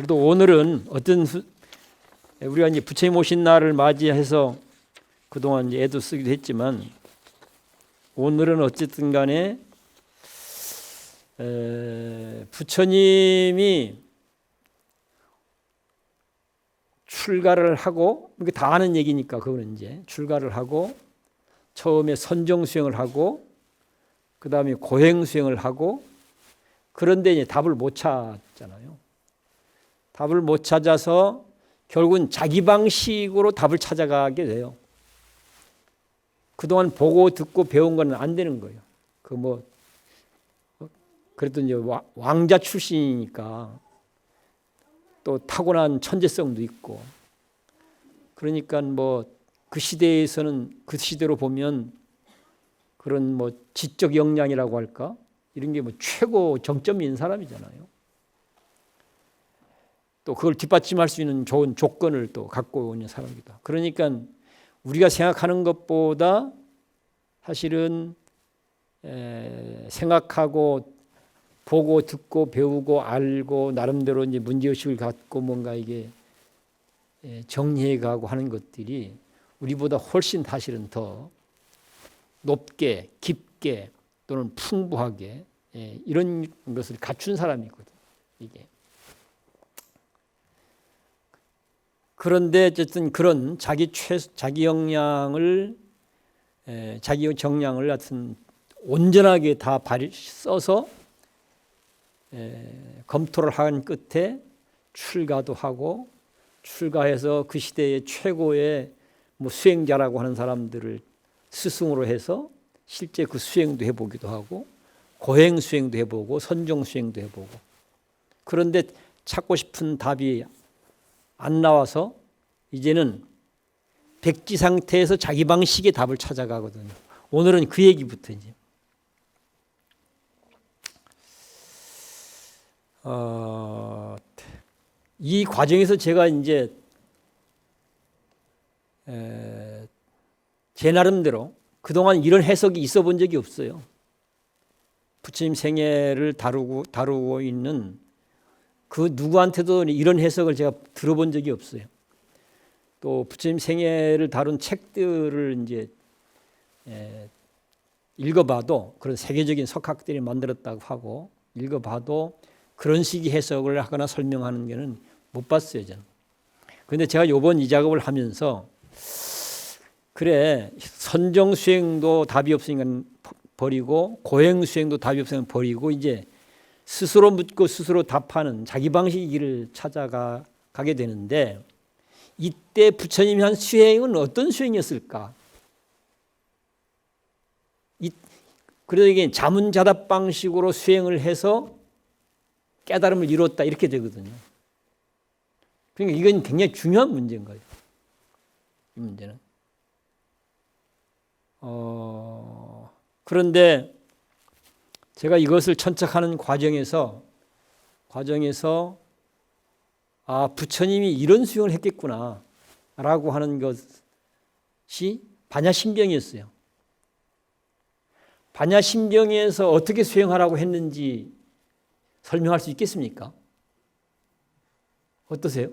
그래도 오늘은 우리가 이제 부처님 오신 날을 맞이해서 그동안 이제 애도 쓰기도 했지만 오늘은 어쨌든 간에 부처님이 출가를 하고, 이게 다 아는 얘기니까 그거는 이제 출가를 하고 처음에 선정 수행을 하고 그 다음에 고행 수행을 하고, 그런데 이제 답을 못 찾잖아요. 답을 못 찾아서 결국은 자기 방식으로 답을 찾아가게 돼요. 그동안 보고 듣고 배운 건 안 되는 거예요. 그래도 이제 왕자 출신이니까 또 타고난 천재성도 있고, 그러니까 그 시대에서는 그 시대로 보면 그런 지적 역량이라고 할까, 이런 게 최고 정점인 사람이잖아요. 또 그걸 뒷받침할 수 있는 좋은 조건을 또 갖고 있는 사람이다. 그러니까 우리가 생각하는 것보다 사실은 생각하고 보고 듣고 배우고 알고 나름대로 이제 문제의식을 갖고 뭔가 이게 정리해가고 하는 것들이 우리보다 훨씬 사실은 더 높게 깊게 또는 풍부하게 이런 것을 갖춘 사람이거든 이게. 그런데 어쨌든 그런 자기 역량을 자기 정량을 하여튼 온전하게 다 써서 검토를 한 끝에 출가도 하고, 출가해서 그 시대의 최고의 수행자라고 하는 사람들을 스승으로 해서 실제 그 수행도 해보기도 하고 고행 수행도 해보고 선정 수행도 해보고, 그런데 찾고 싶은 답이 안 나와서 이제는 백지 상태에서 자기 방식의 답을 찾아가거든요. 오늘은 그 얘기부터 이제. 이 과정에서 제가 이제 제 나름대로 그동안 이런 해석이 있어 본 적이 없어요. 부처님 생애를 다루고 있는 그 누구한테도 이런 해석을 제가 들어본 적이 없어요. 또 부처님 생애를 다룬 책들을 이제 읽어봐도, 그런 세계적인 석학들이 만들었다고 하고 읽어봐도 그런 식의 해석을 하거나 설명하는 게는 못 봤어요, 저는. 그런데 제가 이번 이 작업을 하면서 그래, 선정 수행도 답이 없으니까 버리고 고행 수행도 답이 없으니까 버리고 이제 스스로 묻고 스스로 답하는 자기 방식의 길을 찾아가게 되는데, 이때 부처님이 한 수행은 어떤 수행이었을까? 그래서 이게 자문자답 방식으로 수행을 해서 깨달음을 이뤘다 이렇게 되거든요. 그러니까 이건 굉장히 중요한 문제인 거예요. 이 문제는. 그런데 제가 이것을 천착하는 과정에서 부처님이 이런 수행을 했겠구나 라고 하는 것이 반야심경이었어요. 반야심경에서 어떻게 수행하라고 했는지 설명할 수 있겠습니까? 어떠세요?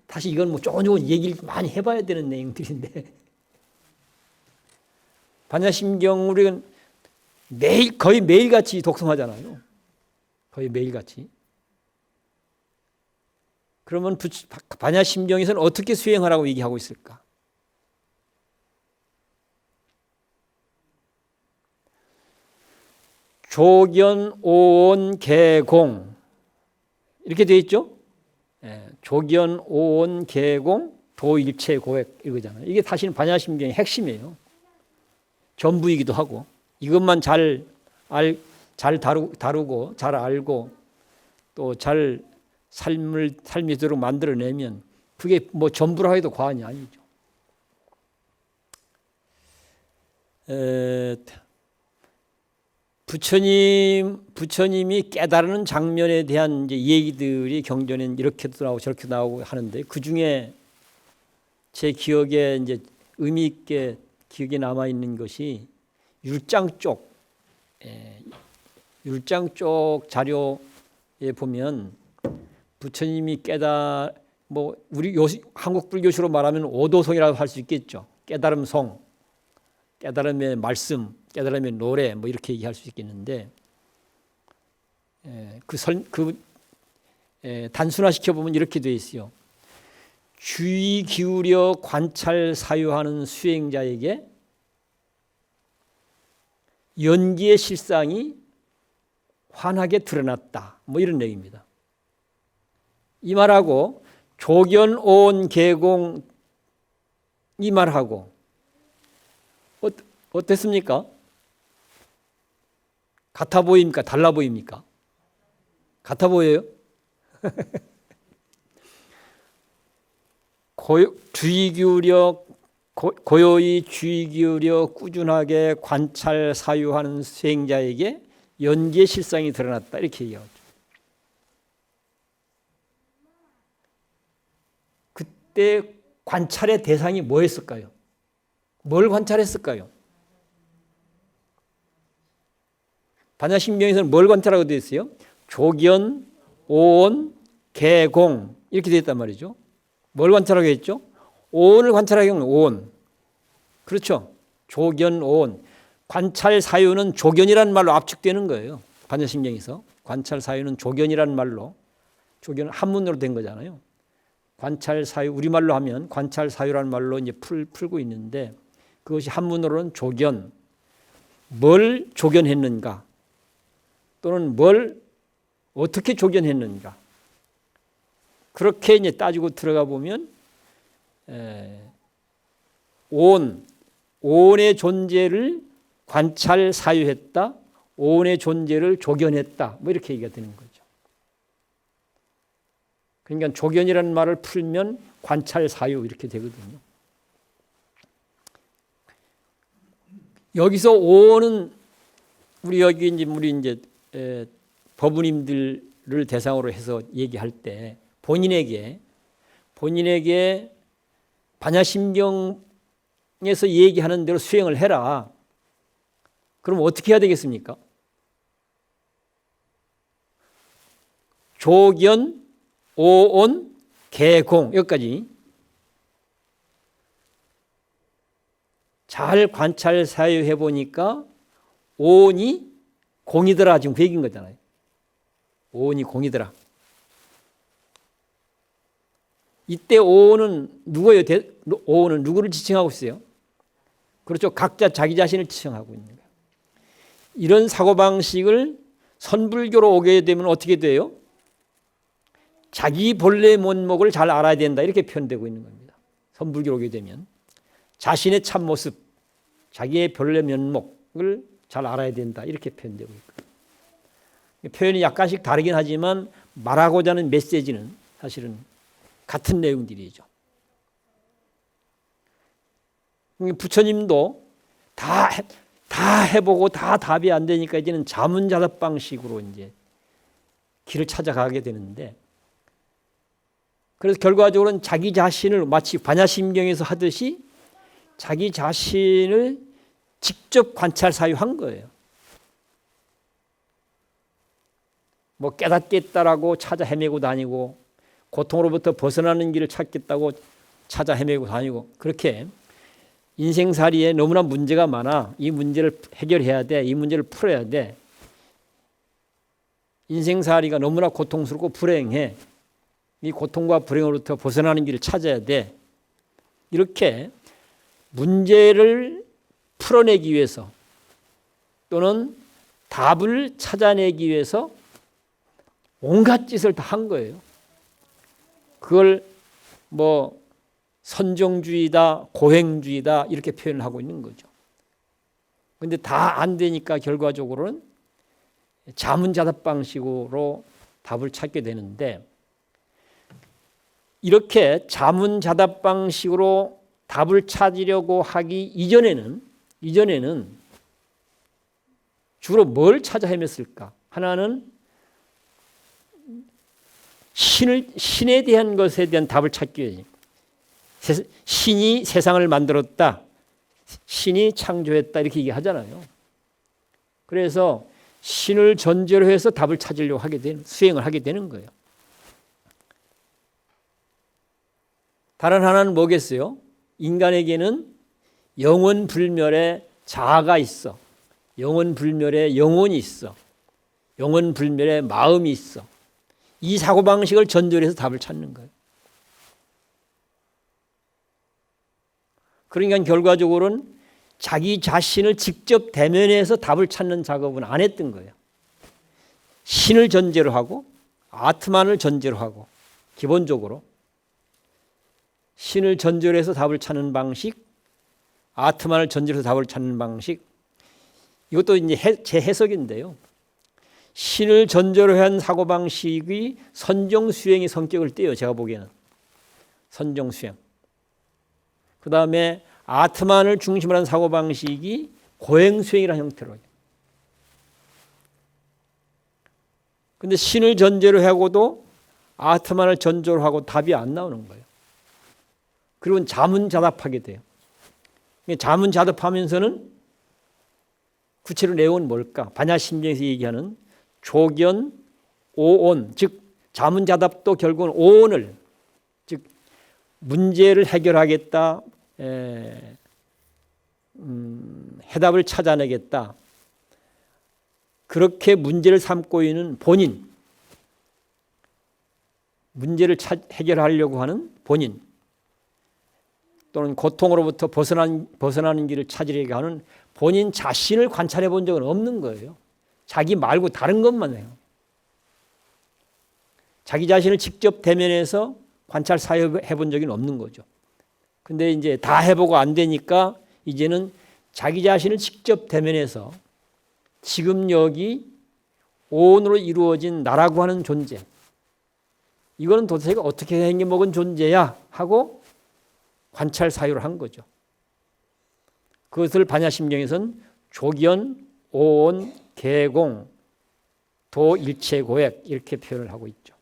다시 이건 조금 얘기를 많이 해봐야 되는 내용들인데, 반야심경 우리는 거의 매일같이 독송하잖아요. 거의 매일같이. 그러면 반야심경에서는 어떻게 수행하라고 얘기하고 있을까? 조견, 오온, 개공 이렇게 되어 있죠? 조견, 오온, 개공, 도일체, 고액 이거잖아요. 이게 사실은 반야심경의 핵심이에요. 전부이기도 하고, 이것만 잘 다루고 잘 알고 또 잘 삶이 되도록 만들어내면 그게 전부라 해도 과언이 아니죠. 부처님이 깨달은 장면에 대한 이제 얘기들이 경전에는 이렇게도 나오고 저렇게 나오고 하는데, 그 중에 제 기억에 이제 의미 있게 기억에 남아 있는 것이 율장 쪽 자료에 보면 부처님이 뭐 우리 한국 불교식으로 말하면 오도성이라고 할 수 있겠죠. 깨달음성, 깨달음의 말씀, 깨달음의 노래 뭐 이렇게 얘기할 수 있겠는데 단순화시켜 보면 이렇게 돼 있어요. 주의 기울여 관찰 사유하는 수행자에게 연기의 실상이 환하게 드러났다. 뭐 이런 얘기입니다. 이 말하고 조견 오온 계공 이 말하고 어땠습니까? 같아 보입니까? 달라 보입니까? 같아 보여요? 주의 기울여 고요히 주의 기울여 꾸준하게 관찰 사유하는 수행자에게 연기의 실상이 드러났다 이렇게 얘기하죠. 그때 관찰의 대상이 뭐였을까요? 뭘 관찰했을까요? 반야심경에서는 뭘 관찰하고 되어 있어요? 조견, 오온, 계공 이렇게 되어 있단 말이죠. 뭘 관찰하게 했죠? 오온을 관찰하게 하면 오온. 그렇죠. 조견, 오온. 관찰 사유는 조견이라는 말로 압축되는 거예요. 반야심경에서. 관찰 사유는 조견이라는 말로. 조견은 한문으로 된 거잖아요. 관찰 사유, 우리말로 하면 관찰 사유라는 말로 이제 풀고 있는데 그것이 한문으로는 조견. 뭘 조견했는가? 또는 뭘 어떻게 조견했는가? 그렇게 이제 따지고 들어가 보면 오온의 존재를 관찰 사유했다. 오온의 존재를 조견했다. 뭐 이렇게 얘기가 되는 거죠. 그러니까 조견이라는 말을 풀면 관찰 사유 이렇게 되거든요. 여기서 오온은 우리 법우님들을 대상으로 해서 얘기할 때 본인에게 반야심경에서 얘기하는 대로 수행을 해라. 그럼 어떻게 해야 되겠습니까? 조견, 오온, 계공 여기까지 잘 관찰 사유해 보니까 오온이 공이더라 지금 그 얘기인 거잖아요. 오온이 공이더라. 이때 오온은 누구예요? 오온은 누구를 지칭하고 있어요? 그렇죠. 각자 자기 자신을 지칭하고 있는 거예요. 이런 사고방식을 선불교로 오게 되면 어떻게 돼요? 자기 본래 면목을 잘 알아야 된다 이렇게 표현되고 있는 겁니다. 선불교로 오게 되면 자신의 참모습, 자기의 본래 면목을 잘 알아야 된다 이렇게 표현되고 있고 표현이 약간씩 다르긴 하지만 말하고자 하는 메시지는 사실은 같은 내용들이죠. 부처님도 다 해보고 다 답이 안 되니까 이제는 자문자답 방식으로 이제 길을 찾아가게 되는데 그래서 결과적으로는 자기 자신을 마치 반야심경에서 하듯이 자기 자신을 직접 관찰 사유한 거예요. 뭐 깨닫겠다라고 찾아 헤매고 다니고 고통으로부터 벗어나는 길을 찾겠다고 찾아 헤매고 다니고 그렇게 인생살이에 너무나 문제가 많아. 이 문제를 해결해야 돼. 이 문제를 풀어야 돼. 인생살이가 너무나 고통스럽고 불행해. 이 고통과 불행으로부터 벗어나는 길을 찾아야 돼. 이렇게 문제를 풀어내기 위해서 또는 답을 찾아내기 위해서 온갖 짓을 다 한 거예요. 그걸 뭐 선정주의다, 고행주의다 이렇게 표현을 하고 있는 거죠. 그런데 다 안 되니까 결과적으로는 자문자답 방식으로 답을 찾게 되는데 이렇게 자문자답 방식으로 답을 찾으려고 하기 이전에는 주로 뭘 찾아 헤맸을까? 하나는 신에 대한 것에 대한 답을 찾기 위해 신이 세상을 만들었다. 신이 창조했다. 이렇게 얘기하잖아요. 그래서 신을 전제로 해서 답을 찾으려고 수행을 하게 되는 거예요. 다른 하나는 뭐겠어요? 인간에게는 영원 불멸의 자아가 있어. 영원 불멸의 영혼이 있어. 영원 불멸의 마음이 있어. 이 사고방식을 전제로 해서 답을 찾는 거예요. 그러니까 결과적으로는 자기 자신을 직접 대면해서 답을 찾는 작업은 안 했던 거예요. 신을 전제로 하고 아트만을 전제로 하고 기본적으로 신을 전제로 해서 답을 찾는 방식, 아트만을 전제로 해서 답을 찾는 방식, 이것도 이제 제 해석인데요. 신을 전제로 한 사고방식이 선정수행의 성격을 띠요. 제가 보기에는. 선정수행. 그 다음에 아트만을 중심으로 한 사고방식이 고행수행이라는 형태로. 그런데 신을 전제로 하고도 아트만을 전제로 하고 답이 안 나오는 거예요. 그리고 자문자답하게 돼요. 자문자답하면서는 구체로 내용은 뭘까? 반야심경에서 얘기하는 조견, 오온, 즉 자문자답도 결국은 오온을, 즉 문제를 해결하겠다, 해답을 찾아내겠다. 그렇게 문제를 삼고 있는 본인, 문제를 해결하려고 하는 본인, 또는 고통으로부터 벗어나는 길을 찾으려고 하는 본인 자신을 관찰해 본 적은 없는 거예요. 자기 말고 다른 것만 해요. 자기 자신을 직접 대면해서 관찰 사회해 본 적은 없는 거죠. 근데 이제 다 해보고 안 되니까 이제는 자기 자신을 직접 대면해서 지금 여기 오온으로 이루어진 나라고 하는 존재, 이거는 도대체 어떻게 생겨먹은 존재야 하고 관찰 사유를 한 거죠. 그것을 반야심경에서는 조견, 오온, 개공, 도일체고액 이렇게 표현을 하고 있죠.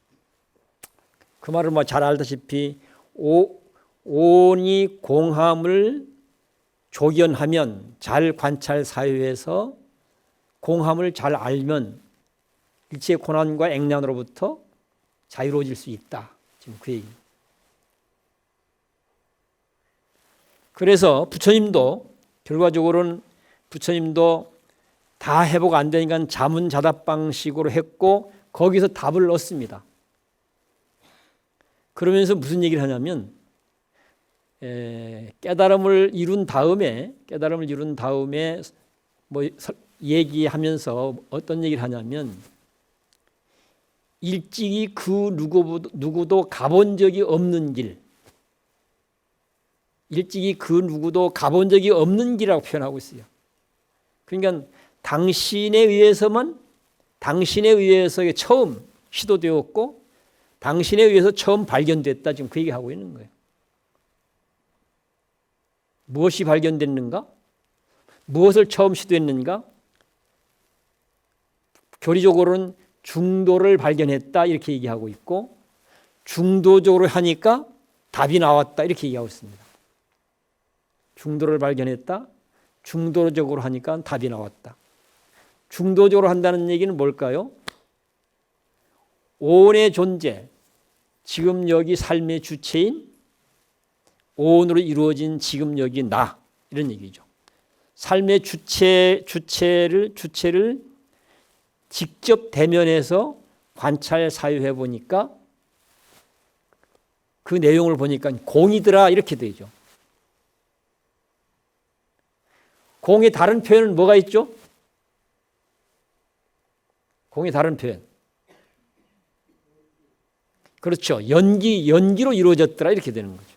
그 말을 뭐 잘 알다시피 오온이 공함을 조견하면, 잘 관찰 사유에서 공함을 잘 알면 일체의 고난과 액난으로부터 자유로워질 수 있다. 지금 그 얘기입니다. 그래서 부처님도 결과적으로는 다 해보고 안 되니까 자문자답 방식으로 했고 거기서 답을 얻습니다. 그러면서 무슨 얘기를 하냐면 깨달음을 이룬 다음에 뭐 얘기하면서 어떤 얘기를 하냐면 일찍이 그 누구도 가본 적이 없는 길, 일찍이 그 누구도 가본 적이 없는 길이라고 표현하고 있어요. 그러니까 당신에 의해서 처음 시도되었고 당신에 의해서 처음 발견됐다. 지금 그 얘기하고 있는 거예요. 무엇이 발견됐는가? 무엇을 처음 시도했는가? 교리적으로는 중도를 발견했다 이렇게 얘기하고 있고 중도적으로 하니까 답이 나왔다 이렇게 얘기하고 있습니다. 중도를 발견했다. 중도적으로 하니까 답이 나왔다. 중도적으로 한다는 얘기는 뭘까요? 오온의 존재, 지금 여기 삶의 주체인 오온으로 이루어진 지금 여기 나, 이런 얘기죠. 삶의 주체를 직접 대면해서 관찰 사유해 보니까 그 내용을 보니까 공이더라 이렇게 되죠. 공의 다른 표현은 뭐가 있죠? 공의 다른 표현. 그렇죠. 연기로 이루어졌더라 이렇게 되는 거죠.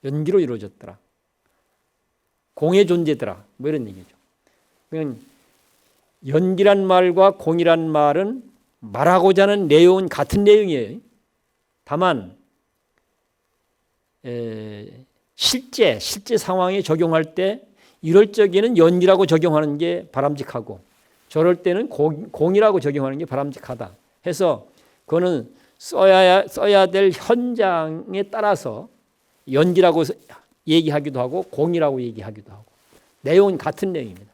연기로 이루어졌더라. 공의 존재더라. 뭐 이런 얘기죠. 그냥 연기란 말과 공이란 말은 말하고자 하는 내용은 같은 내용이에요. 다만 실제 상황에 적용할 때 이럴 적에는 연기라고 적용하는 게 바람직하고 저럴 때는 공이라고 적용하는 게 바람직하다 해서 그거는 써야 될 현장에 따라서 연기라고 얘기하기도 하고 공이라고 얘기하기도 하고 내용은 같은 내용입니다.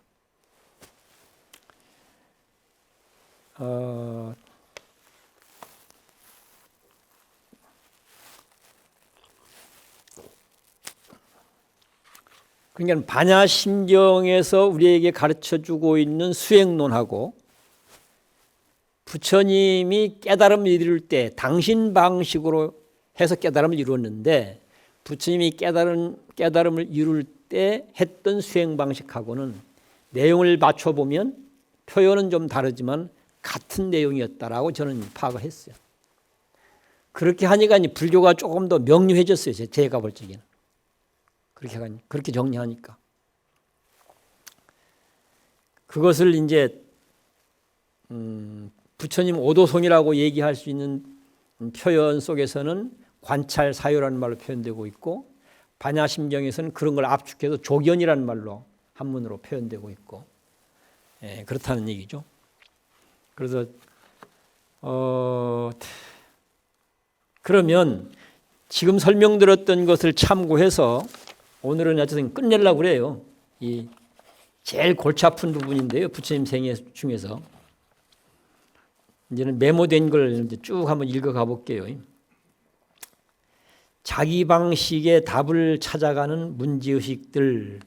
그러니까 반야심경에서 우리에게 가르쳐주고 있는 수행론하고 부처님이 깨달음을 이룰 때 당신 방식으로 해서 깨달음을 이루었는데 부처님이 깨달음을 이룰 때 했던 수행 방식하고는 내용을 맞춰보면 표현은 좀 다르지만 같은 내용이었다라고 저는 파악을 했어요. 그렇게 하니까 불교가 조금 더 명료해졌어요. 제가 볼 적에는. 그렇게 정리하니까. 그것을 이제 부처님 오도송이라고 얘기할 수 있는 표현 속에서는 관찰 사유라는 말로 표현되고 있고 반야심경에서는 그런 걸 압축해서 조견이라는 말로 한문으로 표현되고 있고 그렇다는 얘기죠. 그래서 그러면 지금 설명드렸던 것을 참고해서 오늘은 어쨌든 끝내려고 그래요. 이 제일 골치 아픈 부분인데요. 부처님 생애 중에서. 이제는 메모된 걸 이제 쭉 한번 읽어가 볼게요. 자기 방식의 답을 찾아가는 문제의식들.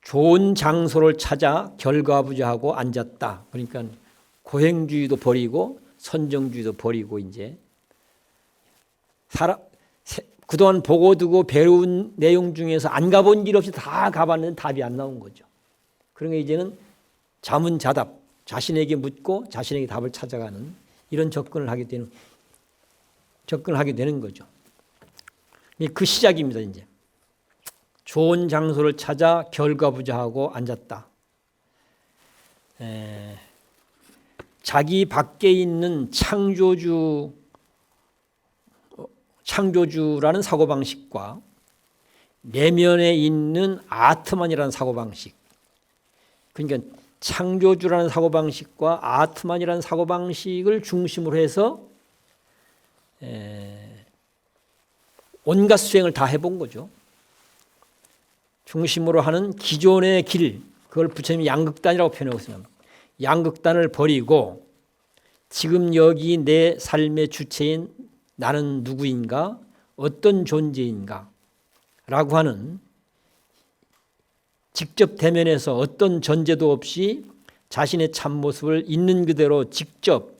좋은 장소를 찾아 결과부자하고 앉았다. 그러니까 고행주의도 버리고 선정주의도 버리고 이제 그동안 보고 두고 배운 내용 중에서 안 가본 길 없이 다 가봤는데 답이 안 나온 거죠. 그러니까 이제는 자문자답, 자신에게 묻고 자신에게 답을 찾아가는 이런 접근을 하게 되는 거죠. 그 시작입니다. 이제 좋은 장소를 찾아 결과부자하고 앉았다. 자기 밖에 있는 창조주라는 사고방식과 내면에 있는 아트만이라는 사고방식. 그러니까 창조주라는 사고방식과 아트만이라는 사고방식을 중심으로 해서 온갖 수행을 다 해본 거죠. 중심으로 하는 기존의 길, 그걸 부처님이 양극단이라고 표현하고 있습니다. 양극단을 버리고 지금 여기 내 삶의 주체인 나는 누구인가, 어떤 존재인가 라고 하는 직접 대면해서 어떤 전제도 없이 자신의 참모습을 있는 그대로 직접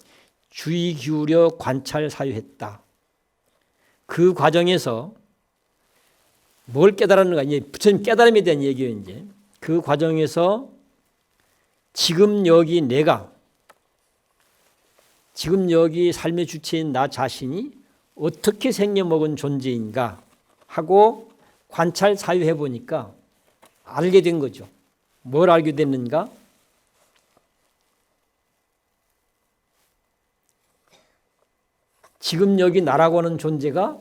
주의 기울여 관찰 사유했다. 그 과정에서 뭘 깨달았는가? 이제 부처님 깨달음에 대한 얘기예요. 이제 그 과정에서 지금 여기 내가, 지금 여기 삶의 주체인 나 자신이 어떻게 생겨먹은 존재인가 하고 관찰 사유해 보니까 알게 된 거죠. 뭘 알게 됐는가? 지금 여기 나라고 하는 존재가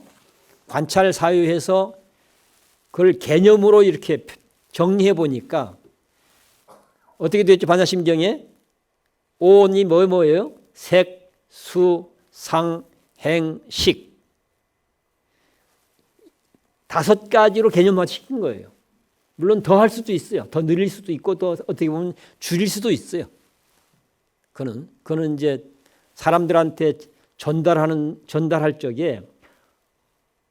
관찰 사유해서 그걸 개념으로 이렇게 정리해 보니까 어떻게 됐죠? 반야심경에 오온이 뭐예요? 색, 수, 상, 행, 식. 5가지로 개념화 시킨 거예요. 물론 더 할 수도 있어요. 더 늘릴 수도 있고 또 어떻게 보면 줄일 수도 있어요. 그는 이제 사람들한테 전달할 적에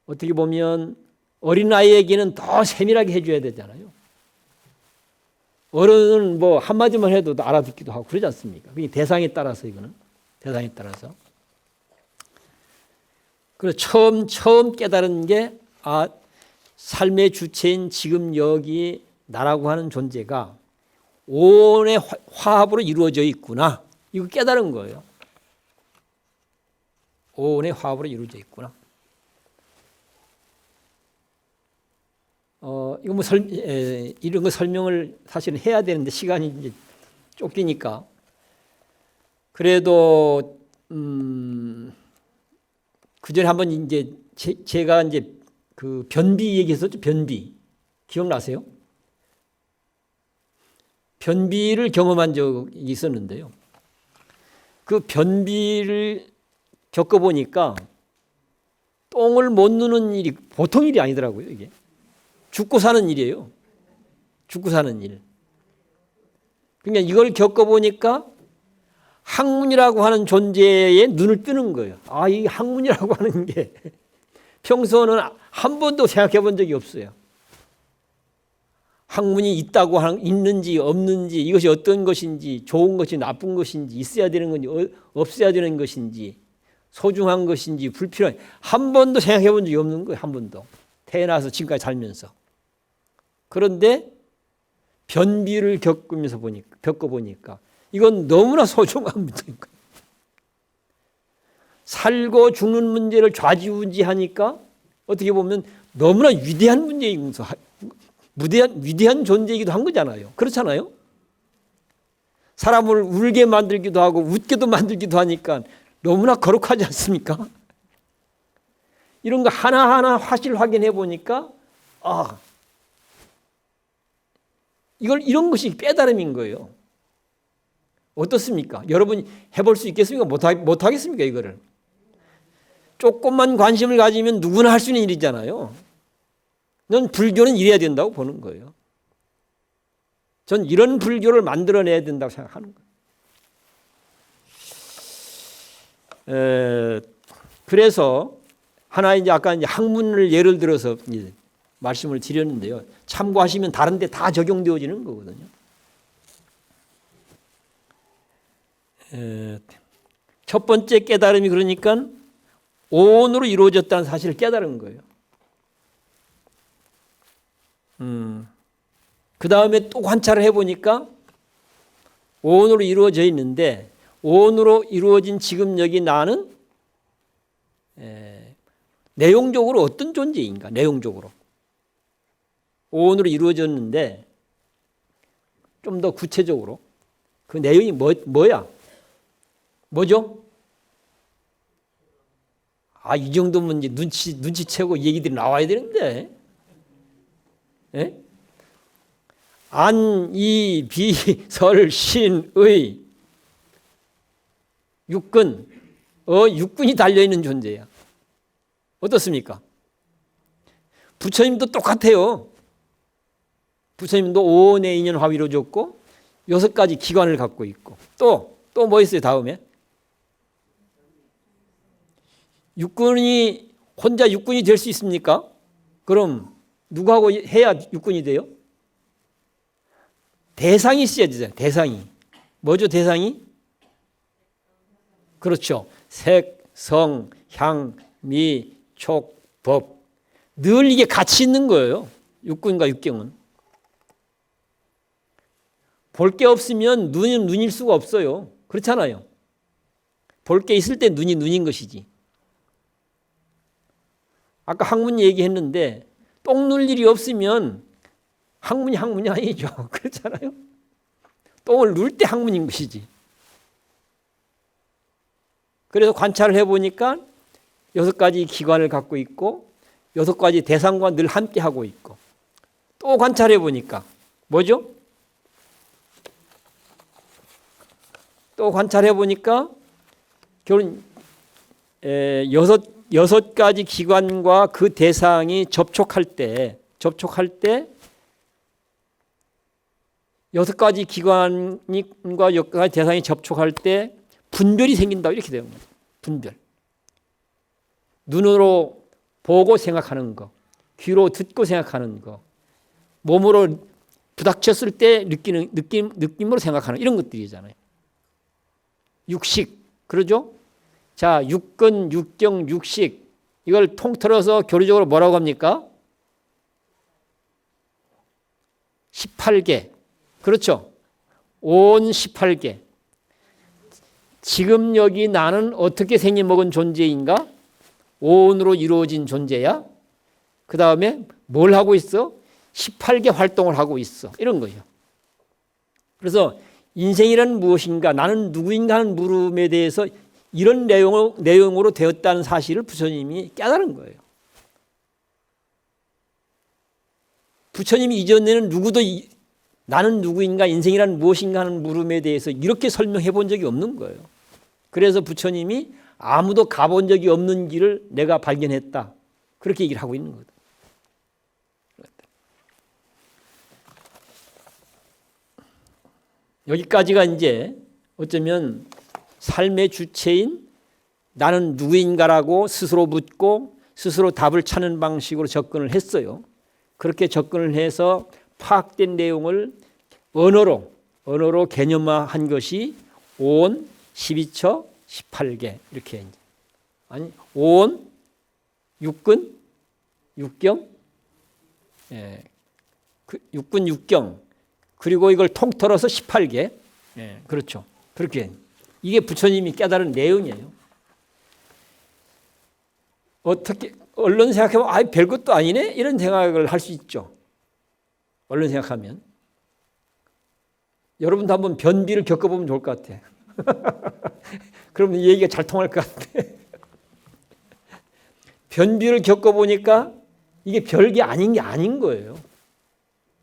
어떻게 보면 어린아이에게는 더 세밀하게 해줘야 되잖아요. 어른은 뭐 한마디만 해도 알아듣기도 하고 그러지 않습니까? 그게 대상에 따라서 이거는. 대상에 따라서. 그래서 처음 깨달은 게 삶의 주체인 지금 여기 나라고 하는 존재가 온의 화합으로 이루어져 있구나. 이거 깨달은 거예요. 온의 화합으로 이루어져 있구나. 이거 뭐 이런 거 설명을 사실은 해야 되는데 시간이 이제 쫓기니까. 그래도 그 전에 한번 이제 제가 이제 그 변비 얘기했었죠. 변비 기억나세요? 변비를 경험한 적이 있었는데요. 그 변비를 겪어보니까 똥을 못 누는 일이 보통 일이 아니더라고요. 이게 죽고 사는 일이에요. 죽고 사는 일. 그러니까 이걸 겪어보니까 학문이라고 하는 존재에 눈을 뜨는 거예요. 아, 이 학문이라고 하는 게 평소는 한 번도 생각해 본 적이 없어요. 학문이 있는지 없는지, 이것이 어떤 것인지, 좋은 것이 나쁜 것인지, 있어야 되는 건지 없어야 되는 것인지, 소중한 것인지 불필요한, 한 번도 생각해 본 적이 없는 거예요. 한 번도. 태어나서 지금까지 살면서. 그런데 변비를 겪어보니까 이건 너무나 소중한 문제인 거예요. 살고 죽는 문제를 좌지우지하니까 어떻게 보면 너무나 위대한 문제이면서 위대한 존재이기도 한 거잖아요. 그렇잖아요. 사람을 울게 만들기도 하고 웃게도 만들기도 하니까 너무나 거룩하지 않습니까? 이런 거 하나하나 확인해 보니까 이런 것이 깨달음인 거예요. 어떻습니까? 여러분이 해볼 수 있겠습니까? 못하겠습니까? 이거를. 조금만 관심을 가지면 누구나 할 수 있는 일이잖아요. 난 불교는 이래야 된다고 보는 거예요. 전 이런 불교를 만들어내야 된다고 생각하는 거예요. 그래서 하나 이제 아까 이제 학문을 예를 들어서 이제 말씀을 드렸는데요. 참고하시면 다른 데 다 적용되어지는 거거든요. 첫 번째 깨달음이 그러니까 오온으로 이루어졌다는 사실을 깨달은 거예요. 그 다음에 또 관찰을 해보니까 오온으로 이루어져 있는데 오온으로 이루어진 지금 여기 나는 내용적으로 어떤 존재인가? 내용적으로. 오온으로 이루어졌는데 좀 더 구체적으로 그 내용이 뭐야? 뭐죠? 이 정도면 이제 눈치채고 얘기들이 나와야 되는데. 예? 안, 이, 비, 설, 신, 의, 육근, 육근이 달려있는 존재야. 어떻습니까? 부처님도 똑같아요. 부처님도 오온의 인연 화위로 줬고 6가지 기관을 갖고 있고 또 뭐 있어요 다음에? 육근이 혼자 육근이 될 수 있습니까? 그럼 누구하고 해야 육근이 돼요? 대상이 있어야 되잖아요. 대상이. 뭐죠 대상이? 그렇죠. 색, 성, 향, 미, 촉, 법. 늘 이게 같이 있는 거예요. 육근과 육경은. 볼 게 없으면 눈은 눈일 수가 없어요. 그렇잖아요. 볼 게 있을 때 눈이 눈인 것이지. 아까 학문 얘기했는데 똥 눌 일이 없으면 학문이 아니죠. 그렇잖아요. 똥을 누를 때 학문인 것이지. 그래서 관찰을 해보니까 6가지 기관을 갖고 있고 6가지 대상과 늘 함께하고 있고 또 관찰해보니까 뭐죠? 또 관찰해보니까 결국 6가지 기관과 그 대상이 접촉할 때 6가지 기관과 6가지 대상이 접촉할 때 분별이 생긴다 이렇게 되는 거죠. 분별. 눈으로 보고 생각하는 거, 귀로 듣고 생각하는 거, 몸으로 부닥쳤을 때 느끼는 느낌으로 생각하는 이런 것들이잖아요. 육식, 그러죠? 자, 육근, 육경, 육식 이걸 통틀어서 교리적으로 뭐라고 합니까? 18개. 그렇죠? 온 18개. 지금 여기 나는 어떻게 생겨먹은 존재인가? 오온으로 이루어진 존재야. 그 다음에 뭘 하고 있어? 18개 활동을 하고 있어. 이런 거죠. 그래서 인생이란 무엇인가? 나는 누구인가 하는 물음에 대해서 이런 내용으로 되었다는 사실을 부처님이 깨달은 거예요. 부처님이 이전에는 누구도 나는 누구인가, 인생이란 무엇인가 하는 물음에 대해서 이렇게 설명해 본 적이 없는 거예요. 그래서 부처님이 아무도 가본 적이 없는 길을 내가 발견했다. 그렇게 얘기를 하고 있는 거다. 여기까지가 이제 어쩌면 삶의 주체인 나는 누구인가라고 스스로 묻고 스스로 답을 찾는 방식으로 접근을 했어요. 그렇게 접근을 해서 파악된 내용을 언어로 개념화한 것이 오온, 12처, 18개 이렇게 아니 오온, 육근, 육경, 육근, 육경 그리고 이걸 통틀어서 18개 그렇죠. 그렇게 이게 부처님이 깨달은 내용이에요. 어떻게 얼른 생각해보면 별것도 아니네 이런 생각을 할 수 있죠. 얼른 생각하면 여러분도 한번 변비를 겪어보면 좋을 것 같아. 그러면 이 얘기가 잘 통할 것 같아. 변비를 겪어보니까 이게 별게 아닌 게 아닌 거예요.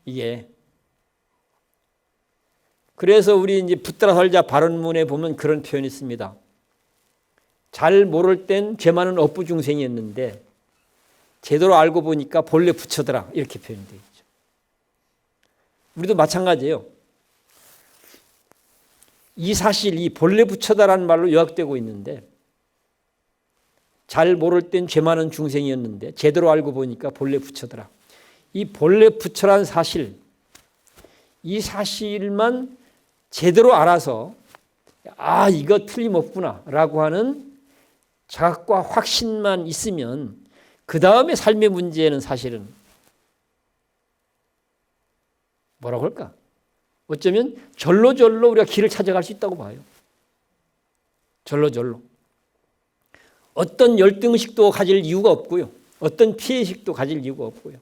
이게. 그래서 우리 이제 붙들어 살자 발언문에 보면 그런 표현이 있습니다. 잘 모를 땐 죄 많은 업부중생이었는데 제대로 알고 보니까 본래 부처더라 이렇게 표현되어 있죠. 우리도 마찬가지예요. 이 사실, 이 본래 부처다라는 말로 요약되고 있는데 잘 모를 땐 죄 많은 중생이었는데 제대로 알고 보니까 본래 부처더라. 이 본래 부처란 사실, 이 사실만 제대로 알아서 이거 틀림없구나 라고 하는 자각과 확신만 있으면 그 다음에 삶의 문제는 사실은 뭐라고 할까? 어쩌면 절로절로 우리가 길을 찾아갈 수 있다고 봐요. 절로절로. 어떤 열등의식도 가질 이유가 없고요. 어떤 피해의식도 가질 이유가 없고요.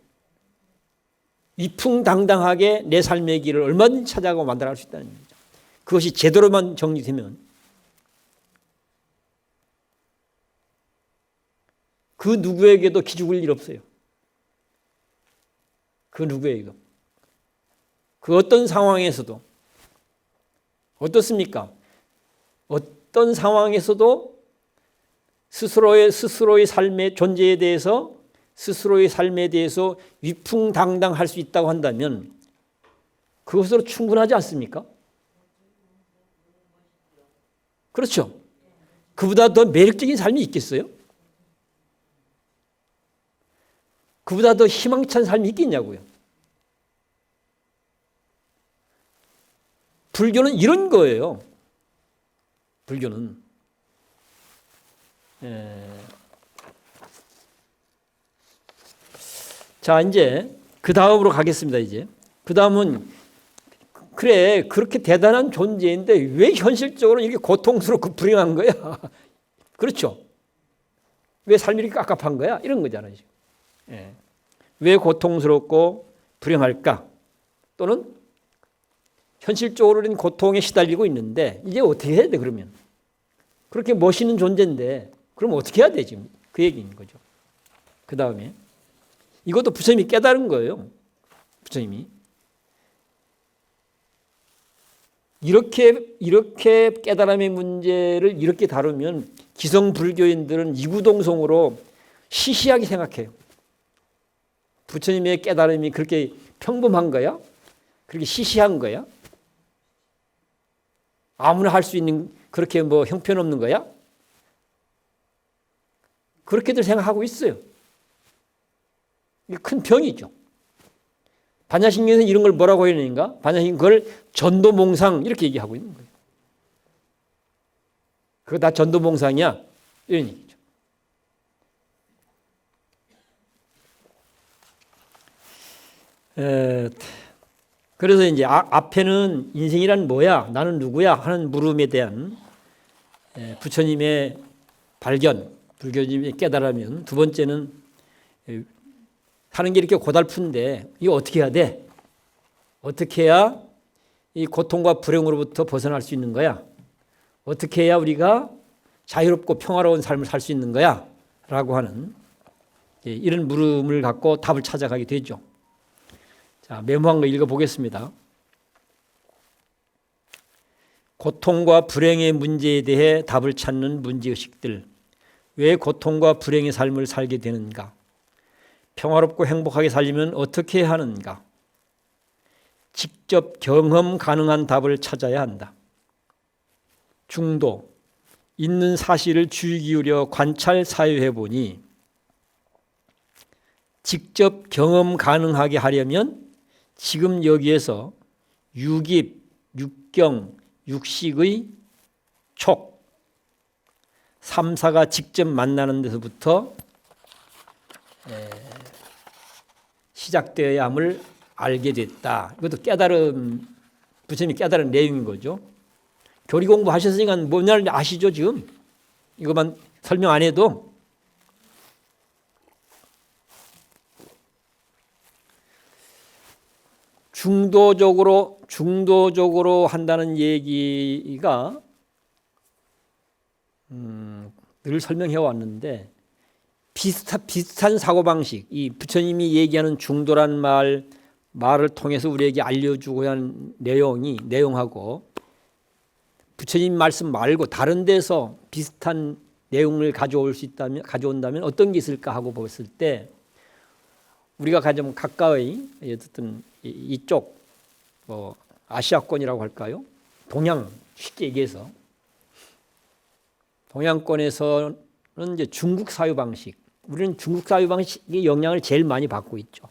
위풍당당하게 내 삶의 길을 얼마든지 찾아가고 만들어갈 수 있다는 얘기죠. 그것이 제대로만 정리되면 그 누구에게도 기죽을 일 없어요. 그 누구에게도. 그 어떤 상황에서도 어떻습니까? 어떤 상황에서도 스스로의 삶의 존재에 대해서 스스로의 삶에 대해서 위풍당당할 수 있다고 한다면 그것으로 충분하지 않습니까? 그렇죠. 그보다 더 매력적인 삶이 있겠어요? 그보다 더 희망찬 삶이 있겠냐고요. 불교는 이런 거예요. 불교는. 자, 이제 그 다음으로 가겠습니다. 이제 그 다음은 그래 그렇게 대단한 존재인데 왜 현실적으로 이렇게 고통스럽고 불행한 거야? 그렇죠. 왜 삶이 이렇게 깝깝한 거야? 이런 거잖아요. 왜 고통스럽고 불행할까? 또는 현실적으로는 고통에 시달리고 있는데 이제 어떻게 해야 돼 그러면? 그렇게 멋있는 존재인데 그럼 어떻게 해야 돼 지금? 그 얘기인 거죠. 그 다음에 이것도 부처님이 깨달은 거예요. 부처님이. 이렇게 깨달음의 문제를 이렇게 다루면 기성 불교인들은 이구동성으로 시시하게 생각해요. 부처님의 깨달음이 그렇게 평범한 거야? 그렇게 시시한 거야? 아무나 할 수 있는 그렇게 뭐 형편없는 거야? 그렇게들 생각하고 있어요. 이게 큰 병이죠. 반야신경에서 이런 걸 뭐라고 해야 되는가? 반야신경 그걸 전도몽상 이렇게 얘기하고 있는 거예요. 그거 다 전도몽상이야? 이런 얘기죠. 그래서 이제 앞에는 인생이란 뭐야? 나는 누구야? 하는 물음에 대한 부처님의 발견, 불교님의 깨달으면 두 번째는 사는 게 이렇게 고달픈데 이거 어떻게 해야 돼? 어떻게 해야 이 고통과 불행으로부터 벗어날 수 있는 거야? 어떻게 해야 우리가 자유롭고 평화로운 삶을 살 수 있는 거야? 라고 하는 이런 물음을 갖고 답을 찾아가게 되죠. 자, 메모한 거 읽어보겠습니다. 고통과 불행의 문제에 대해 답을 찾는 문제의식들. 왜 고통과 불행의 삶을 살게 되는가? 평화롭고 행복하게 살려면 어떻게 해야 하는가? 직접 경험 가능한 답을 찾아야 한다. 중도, 있는 사실을 주의 기울여 관찰 사유해 보니 직접 경험 가능하게 하려면 지금 여기에서 육입, 육경, 육식의 촉, 삼사가 직접 만나는 데서부터 시작되어야 함을 알게 됐다. 이것도 부처님이 깨달은 내용인 거죠. 교리 공부하셨으니까 뭔지 아시죠 지금? 이것만 설명 안 해도. 중도적으로 한다는 얘기가 늘 설명해 왔는데 비슷한 사고방식, 이 부처님이 얘기하는 중도란 말을 통해서 우리에게 알려주고자 하는 내용하고 부처님 말씀 말고 다른 데서 비슷한 내용을 가져온다면 어떤 게 있을까 하고 봤을 때 우리가 가장 가까이 어쨌든 이쪽 아시아권이라고 할까요? 동양, 쉽게 얘기해서 동양권에서는 이제 중국 사유 방식, 우리는 중국 사유 방식의 영향을 제일 많이 받고 있죠.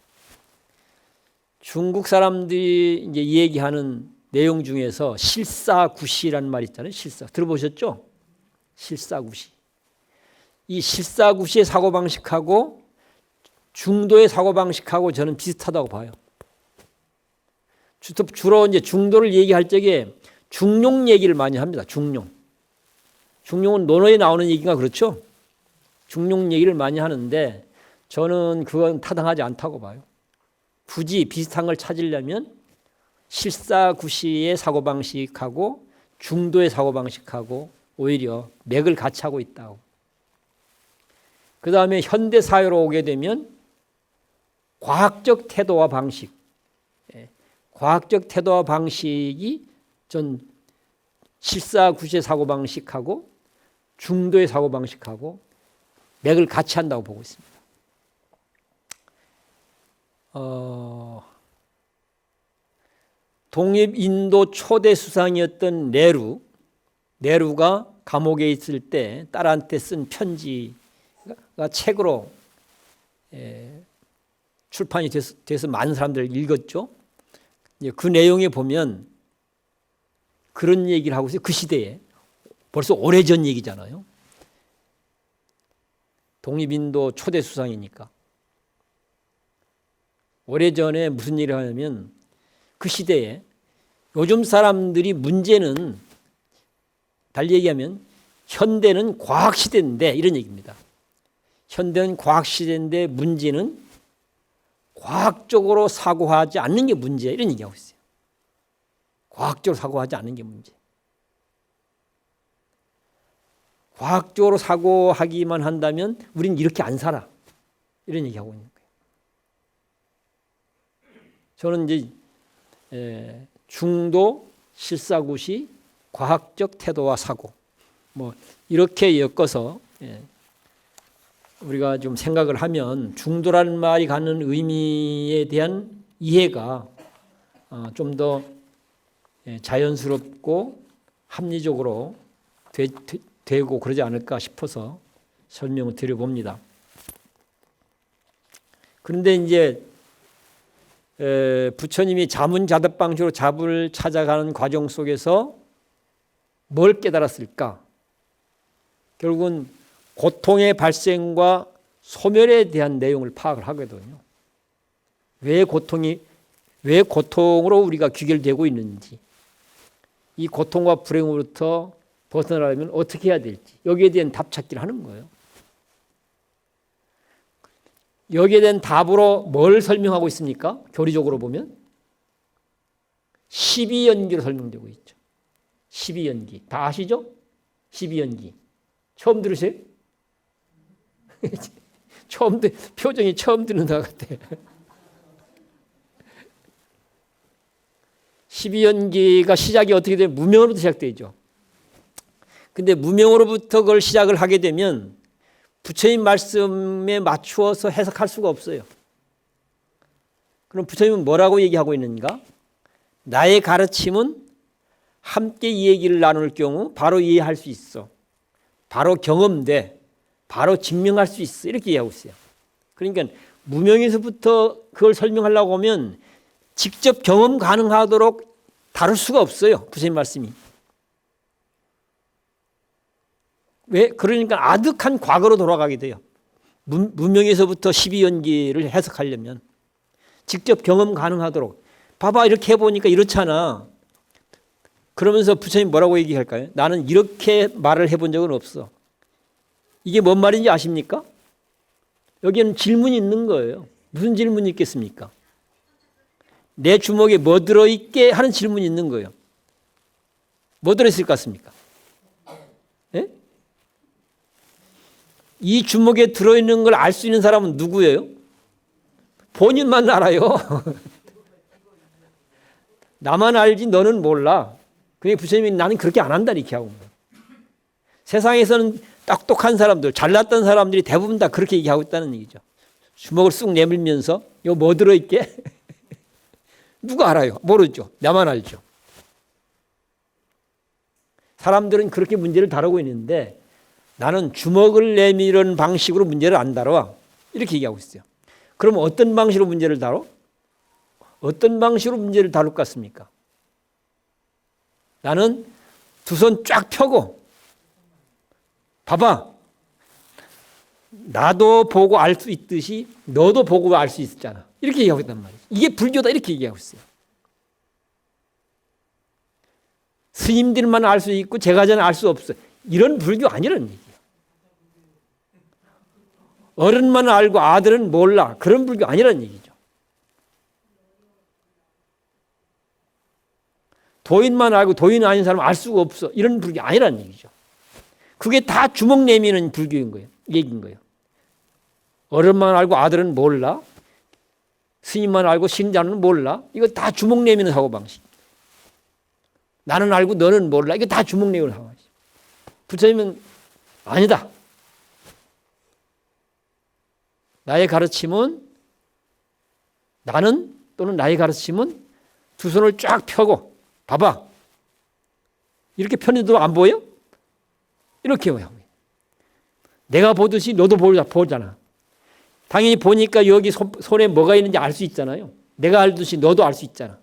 중국 사람들이 이제 얘기하는 내용 중에서 실사구시라는 말이 있잖아요. 실사 들어보셨죠? 실사구시. 이 실사구시의 사고 방식하고 중도의 사고 방식하고 저는 비슷하다고 봐요. 주로 이제 중도를 얘기할 적에 중용 얘기를 많이 합니다. 중용은 논어에 나오는 얘기가 그렇죠. 중용 얘기를 많이 하는데 저는 그건 타당하지 않다고 봐요. 굳이 비슷한 걸 찾으려면 실사구시의 사고방식하고 중도의 사고방식하고 오히려 맥을 같이 하고 있다고. 그 다음에 현대사회로 오게 되면 과학적 태도와 방식, 과학적 태도와 방식이 전 실사구시의 사고방식하고 중도의 사고방식하고 맥을 같이 한다고 보고 있습니다. 독립 인도 초대 수상이었던 네루가 감옥에 있을 때 딸한테 쓴 편지가 책으로 출판이 돼서 많은 사람들이 읽었죠. 그 내용에 보면 그런 얘기를 하고 있어요. 그 시대에 벌써 오래전 얘기잖아요. 독립인도 초대 수상이니까. 오래전에 무슨 일을 하냐면 그 시대에 요즘 사람들이 문제는 달리 얘기하면 현대는 과학시대인데 이런 얘기입니다. 현대는 과학시대인데 문제는 과학적으로 사고하지 않는 게 문제야 이런 얘기하고 있어요. 과학적으로 사고하지 않는 게 문제. 과학적으로 사고하기만 한다면 우리는 이렇게 안 살아. 이런 얘기하고 있는 거예요. 저는 이제 중도, 실사구시, 과학적 태도와 사고 이렇게 엮어서 우리가 좀 생각을 하면 중도라는 말이 갖는 의미에 대한 이해가 좀 더 자연스럽고 합리적으로 되고 그러지 않을까 싶어서 설명을 드려봅니다. 그런데 이제 부처님이 자문자답방식으로 잡을 찾아가는 과정 속에서 뭘 깨달았을까? 결국은 고통의 발생과 소멸에 대한 내용을 파악을 하거든요. 왜 고통으로 우리가 귀결되고 있는지, 이 고통과 불행으로부터 벗어나려면 어떻게 해야 될지 여기에 대한 답 찾기를 하는 거예요. 여기에 대한 답으로 뭘 설명하고 있습니까? 교리적으로 보면 12연기로 설명되고 있죠. 12연기. 다 아시죠? 12연기. 처음 들으세요? 표정이 처음 듣는 것 같아. 12연기가 시작이 어떻게 되면 무명으로부터 시작되죠. 근데 무명으로부터 그걸 시작을 하게 되면 부처님 말씀에 맞추어서 해석할 수가 없어요. 그럼 부처님은 뭐라고 얘기하고 있는가? 나의 가르침은 함께 이 얘기를 나눌 경우 바로 이해할 수 있어. 바로 경험돼, 바로 증명할 수 있어. 이렇게 이야기하고 있어요. 그러니까 무명에서부터 그걸 설명하려고 하면 직접 경험 가능하도록 다룰 수가 없어요. 부처님 말씀이. 왜? 그러니까 아득한 과거로 돌아가게 돼요. 무명에서부터 12연기를 해석하려면 직접 경험 가능하도록. 봐봐, 이렇게 해보니까 이렇잖아. 그러면서 부처님 뭐라고 얘기할까요? 나는 이렇게 말을 해본 적은 없어. 이게 뭔 말인지 아십니까? 여기에는 질문이 있는 거예요. 무슨 질문이 있겠습니까? 내 주먹에 뭐 들어있게 하는 질문이 있는 거예요. 뭐 들어있을 것 같습니까? 예? 이 주먹에 들어있는 걸 알 수 있는 사람은 누구예요? 본인만 알아요. 나만 알지 너는 몰라. 그러니까 부처님이 나는 그렇게 안 한다 이렇게 하고. 세상에서는 똑똑한 사람들, 잘났던 사람들이 대부분 다 그렇게 얘기하고 있다는 얘기죠. 주먹을 쑥 내밀면서 이거 뭐 들어있게? 누가 알아요? 모르죠. 나만 알죠. 사람들은 그렇게 문제를 다루고 있는데 나는 주먹을 내미는 방식으로 문제를 안 다뤄. 이렇게 얘기하고 있어요. 그럼 어떤 방식으로 문제를 다뤄? 어떤 방식으로 문제를 다룰 것 같습니까? 나는 두 손 쫙 펴고 봐봐. 나도 보고 알 수 있듯이 너도 보고 알 수 있잖아. 이렇게 얘기하고 있단 말이에요. 이게 불교다 이렇게 얘기하고 있어요. 스님들만 알 수 있고 제가전은 알 수 없어. 이런 불교 아니라는 얘기예요. 어른만 알고 아들은 몰라. 그런 불교 아니라는 얘기죠. 도인만 알고 도인 아닌 사람은 알 수가 없어. 이런 불교 아니라는 얘기죠. 그게 다 주먹 내미는 불교인 거예요. 얘기인 거예요. 어른만 알고 아들은 몰라. 스님만 알고 신자는 몰라. 이거 다 주먹 내미는 사고방식. 나는 알고 너는 몰라. 이거 다 주먹 내미는 사고방식. 부처님은 아니다. 나의 가르침은 나는 또는 나의 가르침은 두 손을 쫙 펴고 봐봐. 이렇게 펴는데도 안 보여? 이렇게 해요. 내가 보듯이 너도 보잖아. 당연히 보니까 여기 손에 뭐가 있는지 알 수 있잖아요. 내가 알듯이 너도 알 수 있잖아.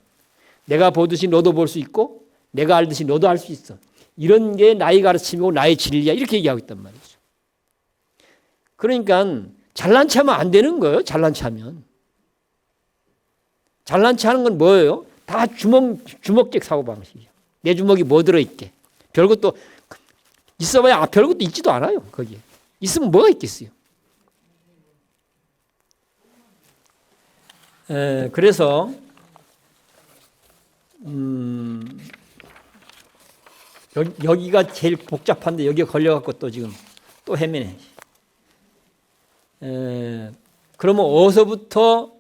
내가 보듯이 너도 볼 수 있고 내가 알듯이 너도 알 수 있어. 이런 게 나의 가르침이고 나의 진리야. 이렇게 얘기하고 있단 말이죠. 그러니까 잘난 체하면 안 되는 거예요. 잘난 체하면. 잘난 체하는 건 뭐예요? 다 주먹적 사고방식이죠. 내 주먹이 뭐 들어있게. 별것도 있어봐야 별것도 있지도 않아요. 거기에. 있으면 뭐가 있겠어요. 그래서 여기가 제일 복잡한데 여기에 걸려갖고 또 지금 또 헤매네. 그러면 어디서부터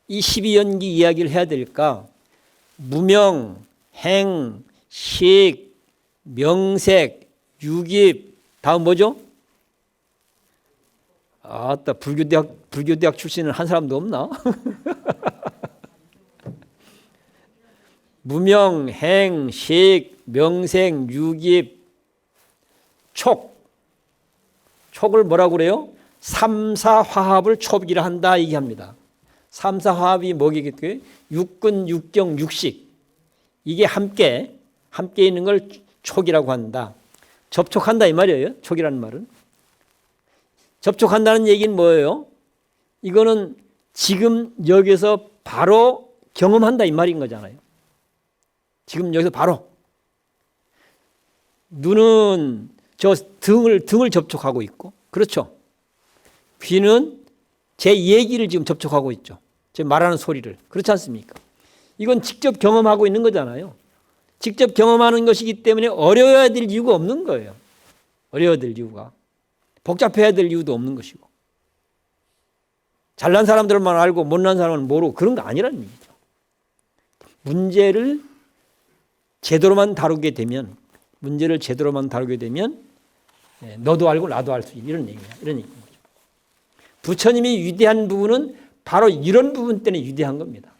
이 12연기 이야기를 해야 될까? 무명, 행, 식, 명색, 유깁, 다음 뭐죠? 아따, 불교대학 출신은 한 사람도 없나? 무명, 행, 식, 명색, 유깁, 촉. 촉을 뭐라고 그래요? 삼사화합을 촉이라 한다 얘기합니다. 삼사화합이 뭐겠어요? 육근, 육경, 육식. 이게 함께 있는 걸 촉이라고 한다. 접촉한다 이 말이에요. 촉이라는 말은. 접촉한다는 얘기는 뭐예요? 이거는 지금 여기서 바로 경험한다 이 말인 거잖아요. 지금 여기서 바로. 눈은 저 등을 접촉하고 있고, 그렇죠? 귀는 제 얘기를 지금 접촉하고 있죠. 제 말하는 소리를. 그렇지 않습니까? 이건 직접 경험하고 있는 거잖아요. 직접 경험하는 것이기 때문에 어려워야 될 이유가 없는 거예요. 어려워야 될 이유가. 복잡해야 될 이유도 없는 것이고. 잘난 사람들만 알고 못난 사람은 모르고 그런 거 아니라는 얘기죠. 문제를 제대로만 다루게 되면 너도 알고 나도 알 수 있는 이런 얘기야. 이런 얘기인 거죠. 부처님이 위대한 부분은 바로 이런 부분 때문에 위대한 겁니다.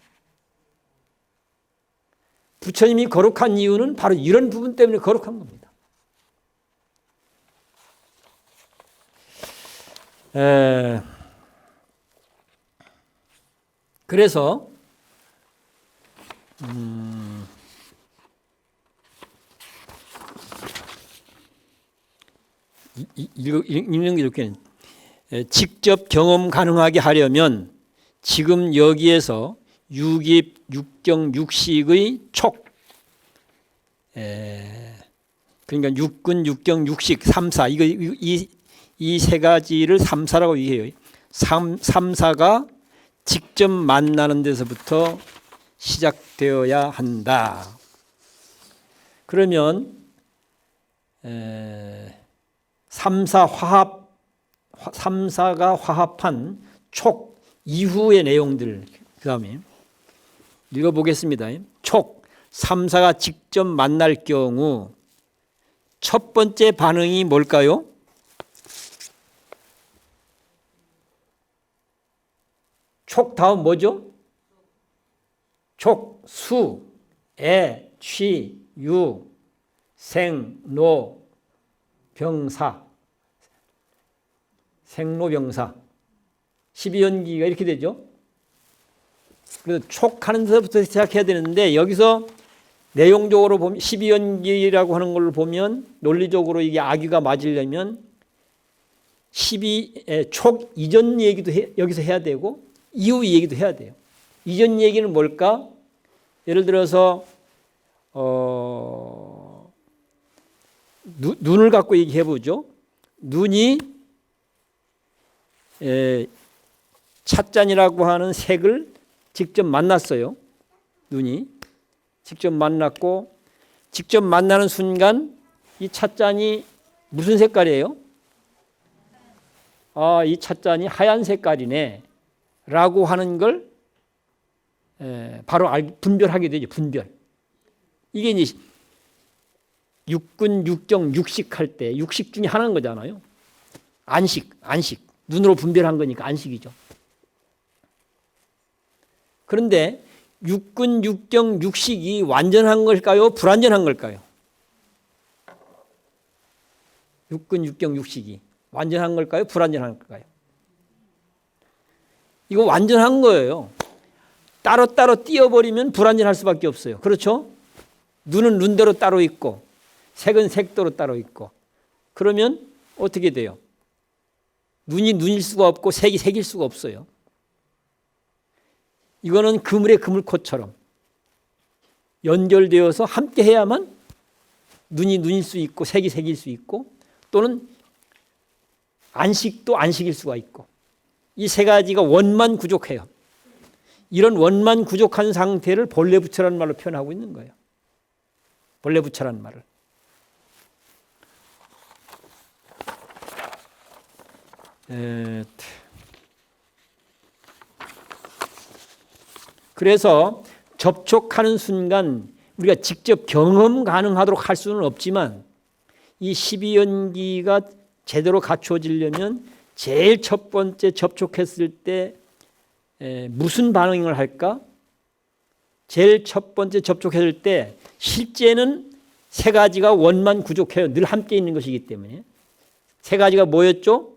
부처님이 거룩한 이유는 바로 이런 부분 때문에 거룩한 겁니다. 그래서 읽는 게 좋겠네. 직접 경험 가능하게 하려면 지금 여기에서 육입, 육경, 육식의 촉, 그러니까 육근, 육경, 육식, 삼사, 이 세 가지를 삼사라고 얘기해요. 삼사가 직접 만나는 데서부터 시작되어야 한다. 그러면 삼사가 화합한 촉 이후의 내용들, 그 다음에 읽어보겠습니다. 촉, 삼사가 직접 만날 경우 첫 번째 반응이 뭘까요? 촉 다음 뭐죠? 촉, 수, 애, 취, 유, 생, 노, 병사. 생로병사. 12연기가 이렇게 되죠. 그래서 촉하는 데서부터 시작해야 되는데 여기서 내용적으로 보면 12연기라고 하는 걸 보면 논리적으로 이게 악유가 맞으려면 촉 이전 얘기도 여기서 해야 되고 이후 얘기도 해야 돼요. 이전 얘기는 뭘까? 예를 들어서 눈을 갖고 얘기해 보죠. 눈이 찻잔이라고 하는 색을 직접 만났어요. 눈이 직접 만났고 직접 만나는 순간 이 찻잔이 무슨 색깔이에요? 아, 이 찻잔이 하얀 색깔이네 라고 하는 걸 바로 분별하게 되죠. 분별. 이게 이제 육근, 육경, 육식할 때 육식 중에 하나인 거잖아요. 안식. 눈으로 분별한 거니까 안식이죠. 그런데 육근, 육경, 육식이 완전한 걸까요? 불완전한 걸까요? 육근, 육경, 육식이 완전한 걸까요? 불완전한 걸까요? 이거 완전한 거예요. 따로따로 띄어버리면 불완전할 수밖에 없어요. 그렇죠? 눈은 눈대로 따로 있고 색은 색대로 따로 있고 그러면 어떻게 돼요? 눈이 눈일 수가 없고 색이 색일 수가 없어요. 이거는 그물의 그물코처럼 연결되어서 함께 해야만 눈이 눈일 수 있고 색이 색일 수 있고 또는 안식도 안식일 수가 있고 이 세 가지가 원만 구족해요. 이런 원만 구족한 상태를 본래부처라는 말로 표현하고 있는 거예요. 본래부처라는 말을. 그래서 접촉하는 순간 우리가 직접 경험 가능하도록 할 수는 없지만 이 12연기가 제대로 갖추어지려면 제일 첫 번째 접촉했을 때 무슨 반응을 할까? 제일 첫 번째 접촉했을 때 실제는 세 가지가 원만 구족해요. 늘 함께 있는 것이기 때문에. 세 가지가 뭐였죠?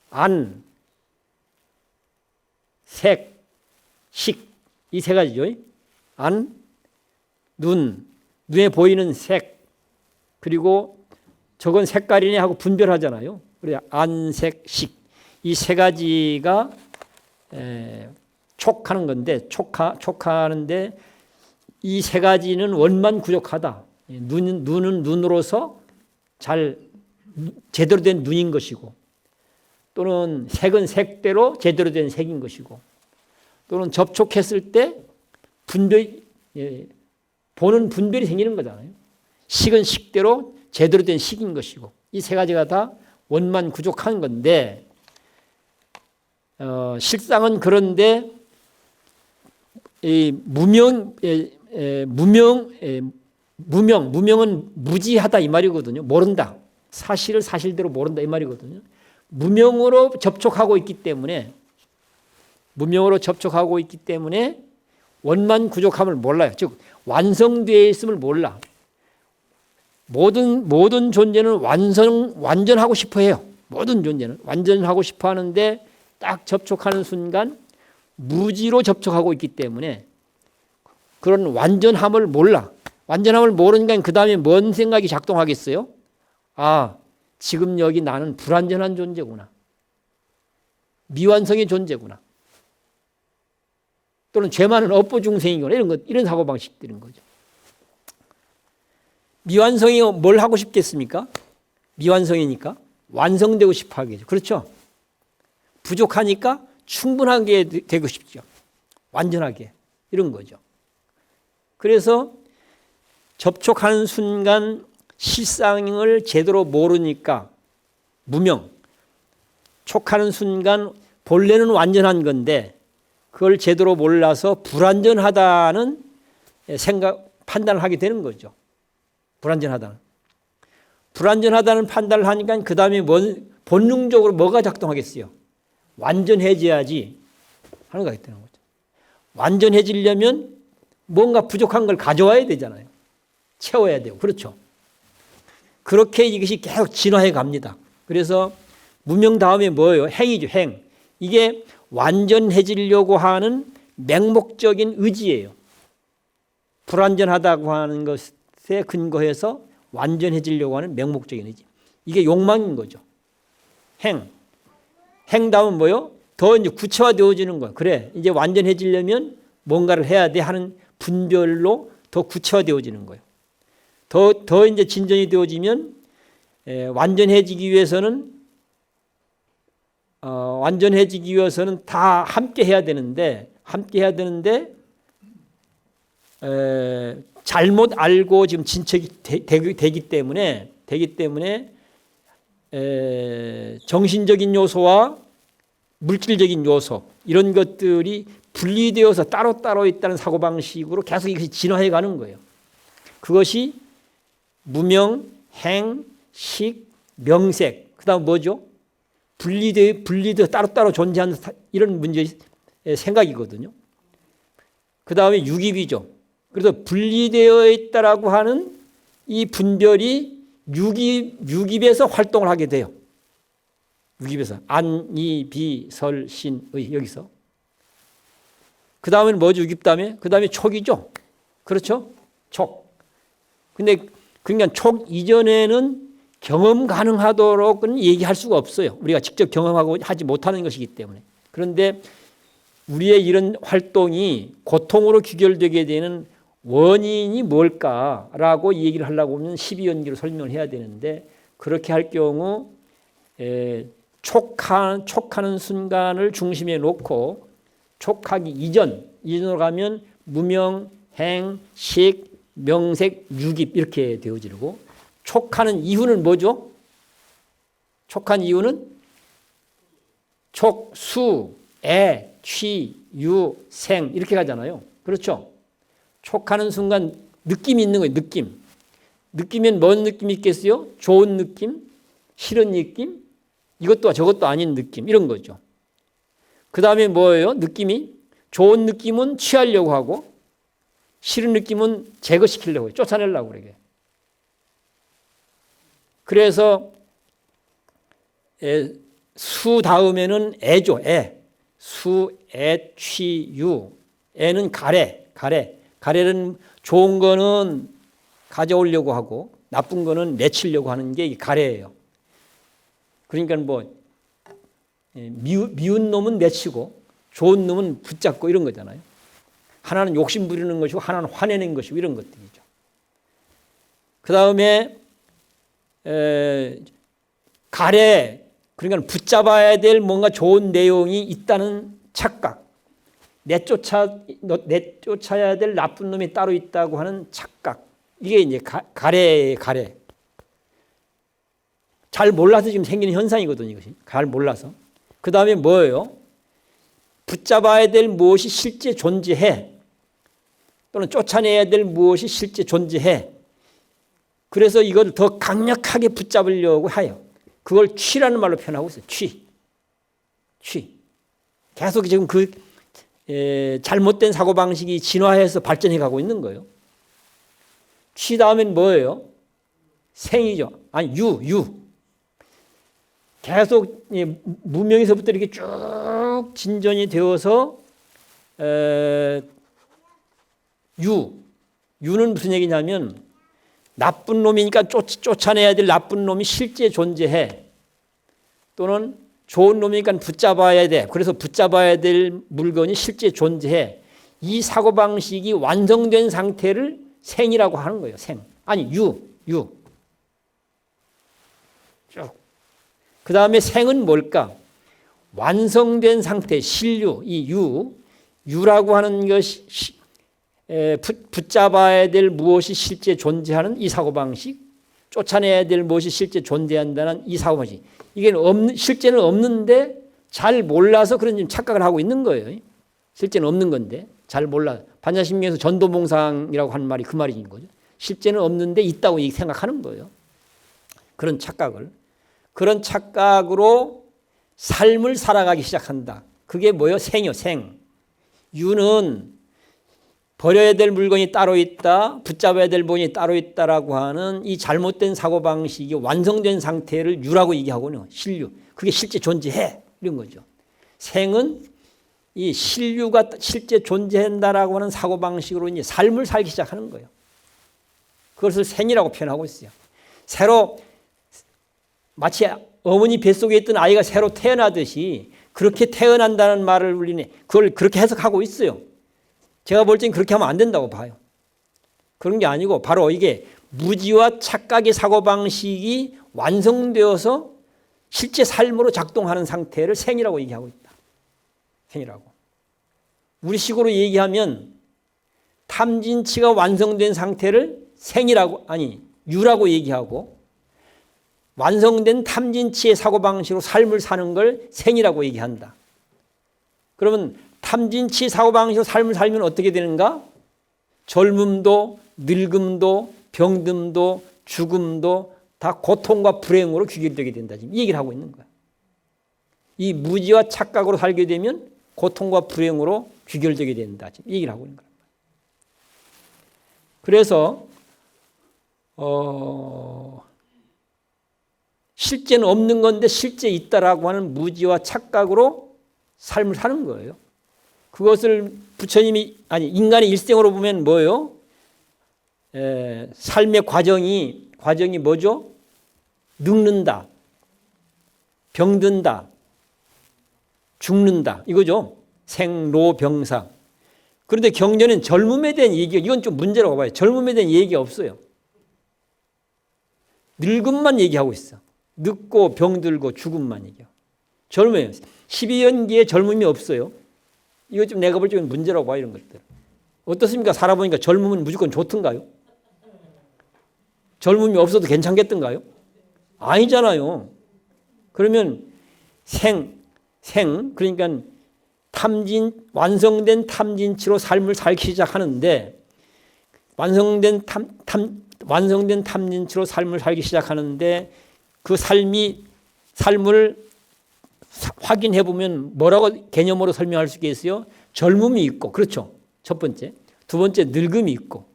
안, 색, 식. 이 세 가지죠. 안, 눈에 보이는 색, 그리고 저건 색깔이네 하고 분별하잖아요. 우리 안, 색, 식. 이 세 가지가 촉하는 건데, 촉하는데 이 세 가지는 원만 구족하다. 눈은 눈으로서 제대로 된 눈인 것이고, 또는 색은 색대로 제대로 된 색인 것이고, 또는 접촉했을 때 보는 분별이 생기는 거잖아요. 식은 식대로 제대로 된 식인 것이고, 이 세 가지가 다 원만 구족한 건데, 실상은 그런데 무명은 무지하다 이 말이거든요. 모른다. 사실을 사실대로 모른다 이 말이거든요. 무명으로 접촉하고 있기 때문에 원만 구족함을 몰라요. 즉 완성되어 있음을 몰라. 모든 존재는 완전하고 싶어 해요. 모든 존재는 완전하고 싶어 하는데 딱 접촉하는 순간 무지로 접촉하고 있기 때문에 그런 완전함을 몰라. 완전함을 모르니까 그 다음에 뭔 생각이 작동하겠어요? 아, 지금 여기 나는 불완전한 존재구나. 미완성의 존재구나. 또는 죄 많은 업보 중생이구나. 이런 사고방식들인 거죠. 미완성이 뭘 하고 싶겠습니까? 미완성이니까 완성되고 싶어 하겠죠. 그렇죠? 부족하니까 충분하게 되고 싶죠. 완전하게. 이런 거죠. 그래서 접촉하는 순간 실상을 제대로 모르니까 무명. 촉하는 순간 본래는 완전한 건데 그걸 제대로 몰라서 불완전하다는 판단을 하게 되는 거죠. 불완전하다는 판단을 하니까 그 다음에 본능적으로 뭐가 작동하겠어요? 완전해져야지 하는 거가 있다는 거죠. 완전해지려면 뭔가 부족한 걸 가져와야 되잖아요. 채워야 되고. 그렇죠. 그렇게 이것이 계속 진화해 갑니다. 그래서 무명 다음에 뭐예요? 행이죠. 행. 이게 완전해지려고 하는 맹목적인 의지예요. 불완전하다고 하는 것에 근거해서 완전해지려고 하는 맹목적인 의지. 이게 욕망인 거죠. 행. 행 다음은 뭐요? 더 이제 구체화되어지는 거예요. 그래, 이제 완전해지려면 뭔가를 해야 돼 하는 분별로 더 구체화되어지는 거예요. 더 이제 진전이 되어지면 완전해지기 위해서는 다 함께 해야 되는데 잘못 알고 지금 진척이 되기 때문에 정신적인 요소와 물질적인 요소 이런 것들이 분리되어서 따로따로 있다는 사고방식으로 계속 이것이 진화해 가는 거예요. 그것이 무명, 행, 식, 명색. 그 다음 뭐죠? 분리되어 따로따로 존재하는 이런 문제의 생각이거든요. 그 다음에 유깁이죠. 그래서 분리되어 있다라고 하는 이 분별이 유깁에서 활동을 하게 돼요. 유깁에서 안, 이, 비, 설, 신, 의 여기서. 그 다음에는 뭐죠? 유깁 다음에? 그 다음에 촉이죠. 그렇죠? 촉. 근데 그러니까 촉 이전에는 경험 가능하도록은 얘기할 수가 없어요. 우리가 직접 경험하고 하지 못하는 것이기 때문에. 그런데 우리의 이런 활동이 고통으로 귀결되게 되는 원인이 뭘까라고 얘기를 하려고 하면 12연기로 설명을 해야 되는데 그렇게 할 경우 촉하는 순간을 중심에 놓고 촉하기 이전으로 가면 무명, 행, 식, 명색, 유깁 이렇게 되어지고 촉하는 이유는 뭐죠? 촉한 이유는 촉, 수, 애, 취, 유, 생 이렇게 가잖아요. 그렇죠? 촉하는 순간 느낌이 있는 거예요. 느끼면 뭔 느낌이 있겠어요? 좋은 느낌, 싫은 느낌, 이것도 저것도 아닌 느낌 이런 거죠. 그 다음에 뭐예요? 느낌이 좋은 느낌은 취하려고 하고 싫은 느낌은 제거시키려고 해요. 쫓아내려고 그러게. 그래서 수 다음에는 애죠. 애. 수, 애, 취, 유. 애는 가래. 가래는 좋은 거는 가져오려고 하고 나쁜 거는 내치려고 하는 게 가래예요. 그러니까 뭐 미운 놈은 내치고 좋은 놈은 붙잡고 이런 거잖아요. 하나는 욕심 부리는 것이고 하나는 화내는 것이고 이런 것들이죠. 그 다음에 가래, 그러니까 붙잡아야 될 뭔가 좋은 내용이 있다는 착각, 내쫓아야 될 나쁜 놈이 따로 있다고 하는 착각, 이게 이제 가래예요. 가래. 잘 몰라서 지금 생기는 현상이거든요. 이것이 잘 몰라서. 그 다음에 뭐예요? 붙잡아야 될 무엇이 실제 존재해. 또는 쫓아내야 될 무엇이 실제 존재해. 그래서 이걸 더 강력하게 붙잡으려고 해요. 그걸 취라는 말로 표현하고 있어요. 취. 계속 지금 잘못된 사고방식이 진화해서 발전해 가고 있는 거예요. 취 다음엔 뭐예요? 생이죠. 아니 유. 계속 무명에서부터 이렇게 쭉 진전이 되어서 유는 무슨 얘기냐면 나쁜 놈이니까 쫓아내야 될 나쁜 놈이 실제 존재해. 또는 좋은 놈이니까 붙잡아야 돼. 그래서 붙잡아야 될 물건이 실제 존재해. 이 사고방식이 완성된 상태를 생이라고 하는 거예요. 생. 아니 유. 쭉. 그 다음에 생은 뭘까? 완성된 상태, 신류, 이 유라고 하는 것이 붙잡아야 될 무엇이 실제 존재하는 이 사고방식, 쫓아내야 될 무엇이 실제 존재한다는 이 사고방식. 이게 실제는 없는데 잘 몰라서 그런 착각을 하고 있는 거예요. 실제는 없는 건데 잘 몰라. 반야신경에서 전도몽상이라고 하는 말이 그 말인 거죠. 실제는 없는데 있다고 생각하는 거예요. 그런 착각으로 삶을 살아가기 시작한다. 그게 뭐예요? 생이요, 생. 유는 버려야 될 물건이 따로 있다, 붙잡아야 될 물건이 따로 있다라고 하는 이 잘못된 사고방식이 완성된 상태를 유라고 얘기하고요. 신류. 그게 실제 존재해. 이런 거죠. 생은 이 신류가 실제 존재한다라고 하는 사고방식으로 이제 삶을 살기 시작하는 거예요. 그것을 생이라고 표현하고 있어요. 새로 마치 어머니 뱃속에 있던 아이가 새로 태어나듯이 그렇게 태어난다는 말을 우리는 그걸 그렇게 해석하고 있어요. 제가 볼 땐 그렇게 하면 안 된다고 봐요. 그런 게 아니고 바로 이게 무지와 착각의 사고방식이 완성되어서 실제 삶으로 작동하는 상태를 생이라고 얘기하고 있다. 생이라고. 우리식으로 얘기하면 탐진치가 완성된 상태를 생이라고, 아니 유라고 얘기하고, 완성된 탐진치의 사고방식으로 삶을 사는 걸 생이라고 얘기한다. 그러면 탐진치 사고방식으로 삶을 살면 어떻게 되는가? 젊음도 늙음도 병듦도 죽음도 다 고통과 불행으로 귀결되게 된다. 지금 이 얘기를 하고 있는 거야. 이 무지와 착각으로 살게 되면 고통과 불행으로 귀결되게 된다. 지금 이 얘기를 하고 있는 거야. 그래서 실제는 없는 건데 실제 있다라고 하는 무지와 착각으로 삶을 사는 거예요. 그것을 부처님이, 아니 인간의 일생으로 보면 뭐예요? 삶의 과정이 뭐죠? 늙는다, 병든다, 죽는다 이거죠. 생로병사. 그런데 경전은 젊음에 대한 얘기가, 이건 좀 문제라고 봐요. 젊음에 대한 얘기가 없어요. 늙음만 얘기하고 있어. 늙고 병들고 죽음만 얘기하고. 젊어요. 12연기에 젊음이 없어요. 이거 좀 내가 볼 적엔 문제라고 봐요. 이런 것들. 어떻습니까? 살아보니까 젊으면 무조건 좋던가요? 젊음이 없어도 괜찮겠던가요? 아니잖아요. 그러면 그러니까 완성된 탐진치로 삶을 살기 시작하는데, 완성된 탐진치로 삶을 살기 시작하는데 그 삶을 확인해 보면 뭐라고 개념으로 설명할 수 있겠어요? 젊음이 있고, 그렇죠. 첫 번째. 두 번째, 늙음이 있고,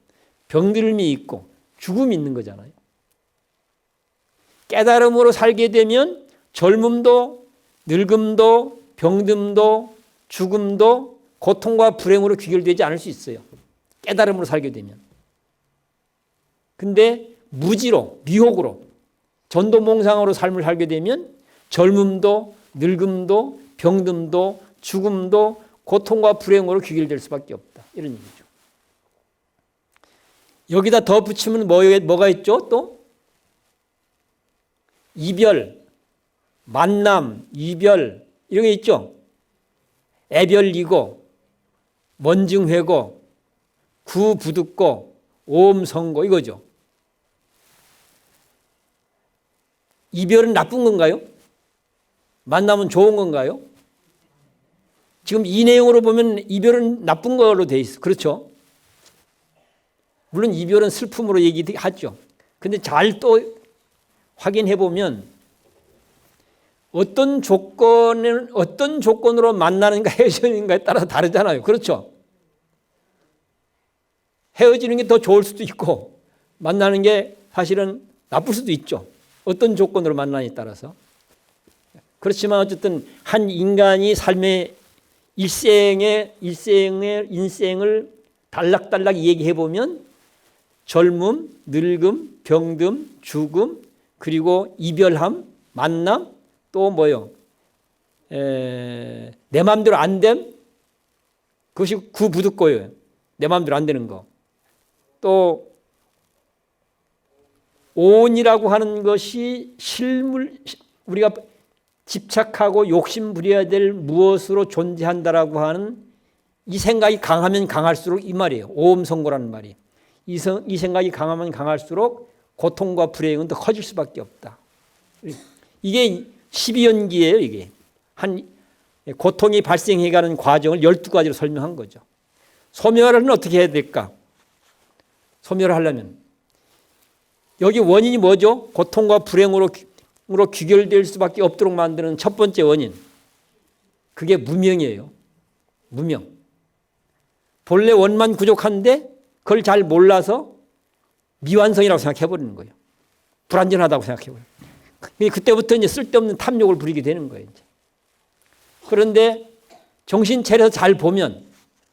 병들음이 있고, 죽음이 있는 거잖아요. 깨달음으로 살게 되면 젊음도, 늙음도, 병듦도, 죽음도 고통과 불행으로 귀결되지 않을 수 있어요. 깨달음으로 살게 되면. 근데 무지로, 미혹으로, 전도몽상으로 삶을 살게 되면 젊음도, 늙음도, 병듦도, 죽음도 고통과 불행으로 귀결될 수밖에 없다. 이런 얘기죠. 여기다 더 붙이면 뭐가 있죠? 또 이별, 만남, 이별 이런 게 있죠. 애별이고, 먼증회고, 구부득고, 오음성고 이거죠. 이별은 나쁜 건가요? 만남은 좋은 건가요? 지금 이 내용으로 보면 이별은 나쁜 걸로 돼 있어. 그렇죠? 물론 이별은 슬픔으로 얘기하죠. 근데 잘 또 확인해 보면 어떤 조건으로 만나는가 헤어지는가에 따라서 다르잖아요. 그렇죠? 헤어지는 게 더 좋을 수도 있고 만나는 게 사실은 나쁠 수도 있죠. 어떤 조건으로 만나냐에 따라서. 그렇지만 어쨌든 한 인간이 삶의 인생을 단락단락 얘기해 보면 젊음, 늙음, 병듦, 죽음, 그리고 이별함, 만남, 또 뭐요? 내 마음대로 안 됨, 그것이 구부득고예요. 내 마음대로 안 되는 거. 또 오온이라고 하는 것이 우리가 집착하고 욕심 부려야 될 무엇으로 존재한다라고 하는 이 생각이 강하면 강할수록 이 말이에요. 오음선고라는 말이. 이 생각이 강하면 강할수록 고통과 불행은 더 커질 수밖에 없다. 이게 12연기예요. 이게 고통이 발생해가는 과정을 12가지로 설명한 거죠. 소멸은 어떻게 해야 될까? 소멸을 하려면 여기 원인이 뭐죠? 고통과 불행으로 귀결될 수밖에 없도록 만드는 첫 번째 원인, 그게 무명이에요. 무명. 본래 원만 부족한데 그걸 잘 몰라서 미완성이라고 생각해버리는 거예요. 불완전하다고 생각해버려요. 그때부터 이제 쓸데없는 탐욕을 부리게 되는 거예요. 이제. 그런데 정신 차려서 잘 보면,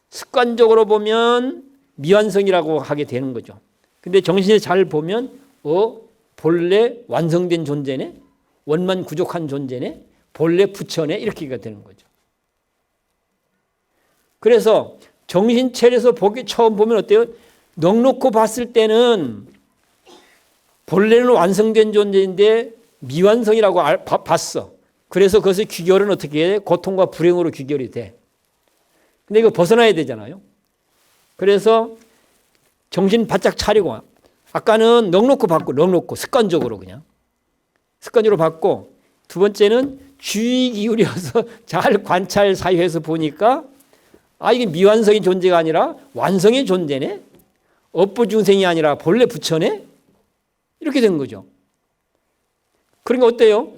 습관적으로 보면 미완성이라고 하게 되는 거죠. 근데 정신을 잘 보면 본래 완성된 존재네, 원만 부족한 존재네, 본래 부처네, 이렇게가 되는 거죠. 그래서 정신 차려서 처음 보면 어때요? 넉넉히 봤을 때는 본래는 완성된 존재인데 미완성이라고 봤어. 그래서 그것의 귀결은 어떻게 해? 고통과 불행으로 귀결이 돼. 근데 이거 벗어나야 되잖아요. 그래서 정신 바짝 차리고, 아까는 넉넉히 봤고, 습관적으로 그냥. 습관적으로 봤고, 두 번째는 주의 기울여서 잘 관찰 사유해서 보니까 이게 미완성의 존재가 아니라 완성의 존재네? 업부중생이 아니라 본래 부처네? 이렇게 된 거죠. 그러니까 어때요?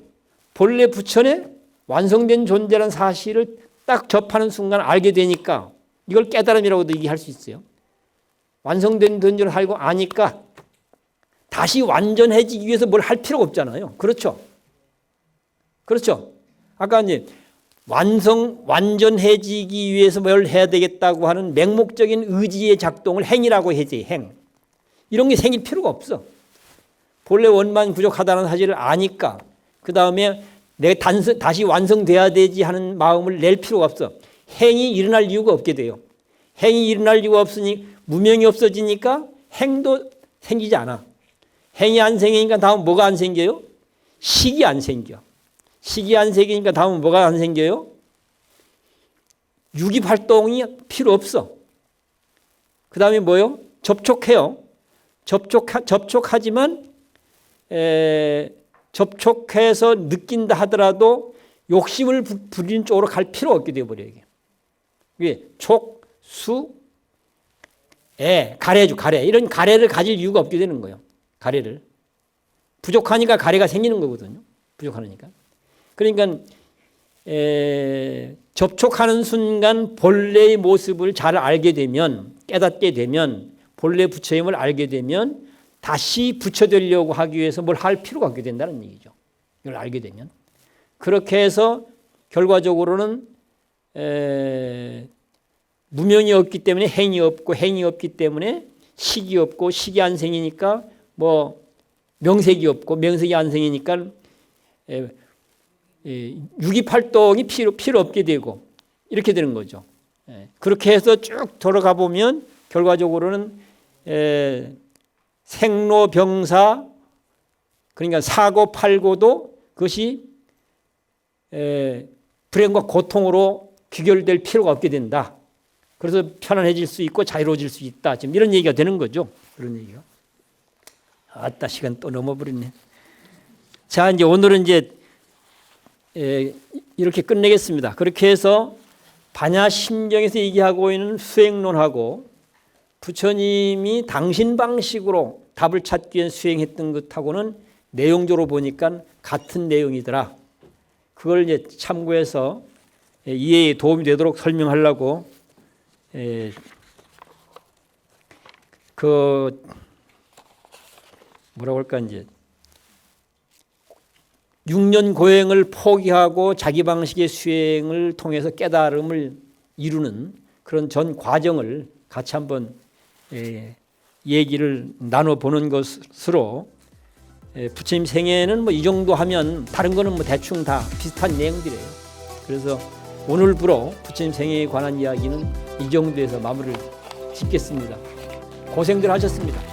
본래 부처네? 완성된 존재라는 사실을 딱 접하는 순간 알게 되니까 이걸 깨달음이라고도 얘기할 수 있어요. 완성된 존재를 알고 아니까 다시 완전해지기 위해서 뭘 할 필요가 없잖아요. 그렇죠? 그렇죠? 아까 이제 완전해지기 위해서 뭘 해야 되겠다고 하는 맹목적인 의지의 작동을 행이라고 해야지, 행. 이런 게 생길 필요가 없어. 본래 원만 부족하다는 사실을 아니까 그 다음에 내가 다시 완성돼야 되지 하는 마음을 낼 필요가 없어. 행이 일어날 이유가 없게 돼요. 행이 일어날 이유가 없으니 무명이 없어지니까 행도 생기지 않아. 행이 안 생기니까 다음 뭐가 안 생겨요? 식이 안 생겨. 식이 안 생기니까 다음은 뭐가 안 생겨요? 유기활동이 필요 없어. 그 다음에 뭐요? 접촉해요. 접촉하지만 접촉해서 느낀다 하더라도 욕심을 부리는 쪽으로 갈 필요가 없게 되어버려요. 이게 촉, 수, 가래죠. 가래. 이런 가래를 가질 이유가 없게 되는 거예요. 가래를. 부족하니까 가래가 생기는 거거든요. 부족하니까. 그러니까 접촉하는 순간 본래의 모습을 잘 알게 되면, 깨닫게 되면, 본래 부처임을 알게 되면 다시 부처되려고 하기 위해서 뭘 할 필요가 없게 된다는 얘기죠. 이걸 알게 되면. 그렇게 해서 결과적으로는 무명이 없기 때문에 행이 없고, 행이 없기 때문에 식이 없고, 식이 안 생기니까 뭐 명색이 없고, 명색이 안 생기니까 유기활동이 필요 없게 되고, 이렇게 되는 거죠. 그렇게 해서 쭉 돌아가 보면 결과적으로는 생로병사, 그러니까 사고 팔고도 그것이 불행과 고통으로 귀결될 필요가 없게 된다. 그래서 편안해질 수 있고 자유로워질 수 있다. 지금 이런 얘기가 되는 거죠. 그런 얘기가. 아따, 시간 또 넘어버렸네. 자, 이제 오늘은 이제 이렇게 끝내겠습니다. 그렇게 해서 반야심경에서 얘기하고 있는 수행론하고 부처님이 당신 방식으로 답을 찾기 위해 수행했던 것하고는 내용적으로 보니까 같은 내용이더라. 그걸 이제 참고해서 이해에 도움이 되도록 설명하려고 뭐라고 할까, 이제 6년 고행을 포기하고 자기 방식의 수행을 통해서 깨달음을 이루는 그런 전 과정을 같이 한번 얘기를 나눠보는 것으로, 부처님 생애는 뭐 이 정도 하면 다른 거는 뭐 대충 다 비슷한 내용들이에요. 그래서 오늘부로 부처님 생애에 관한 이야기는 이 정도에서 마무리를 짓겠습니다. 고생들 하셨습니다.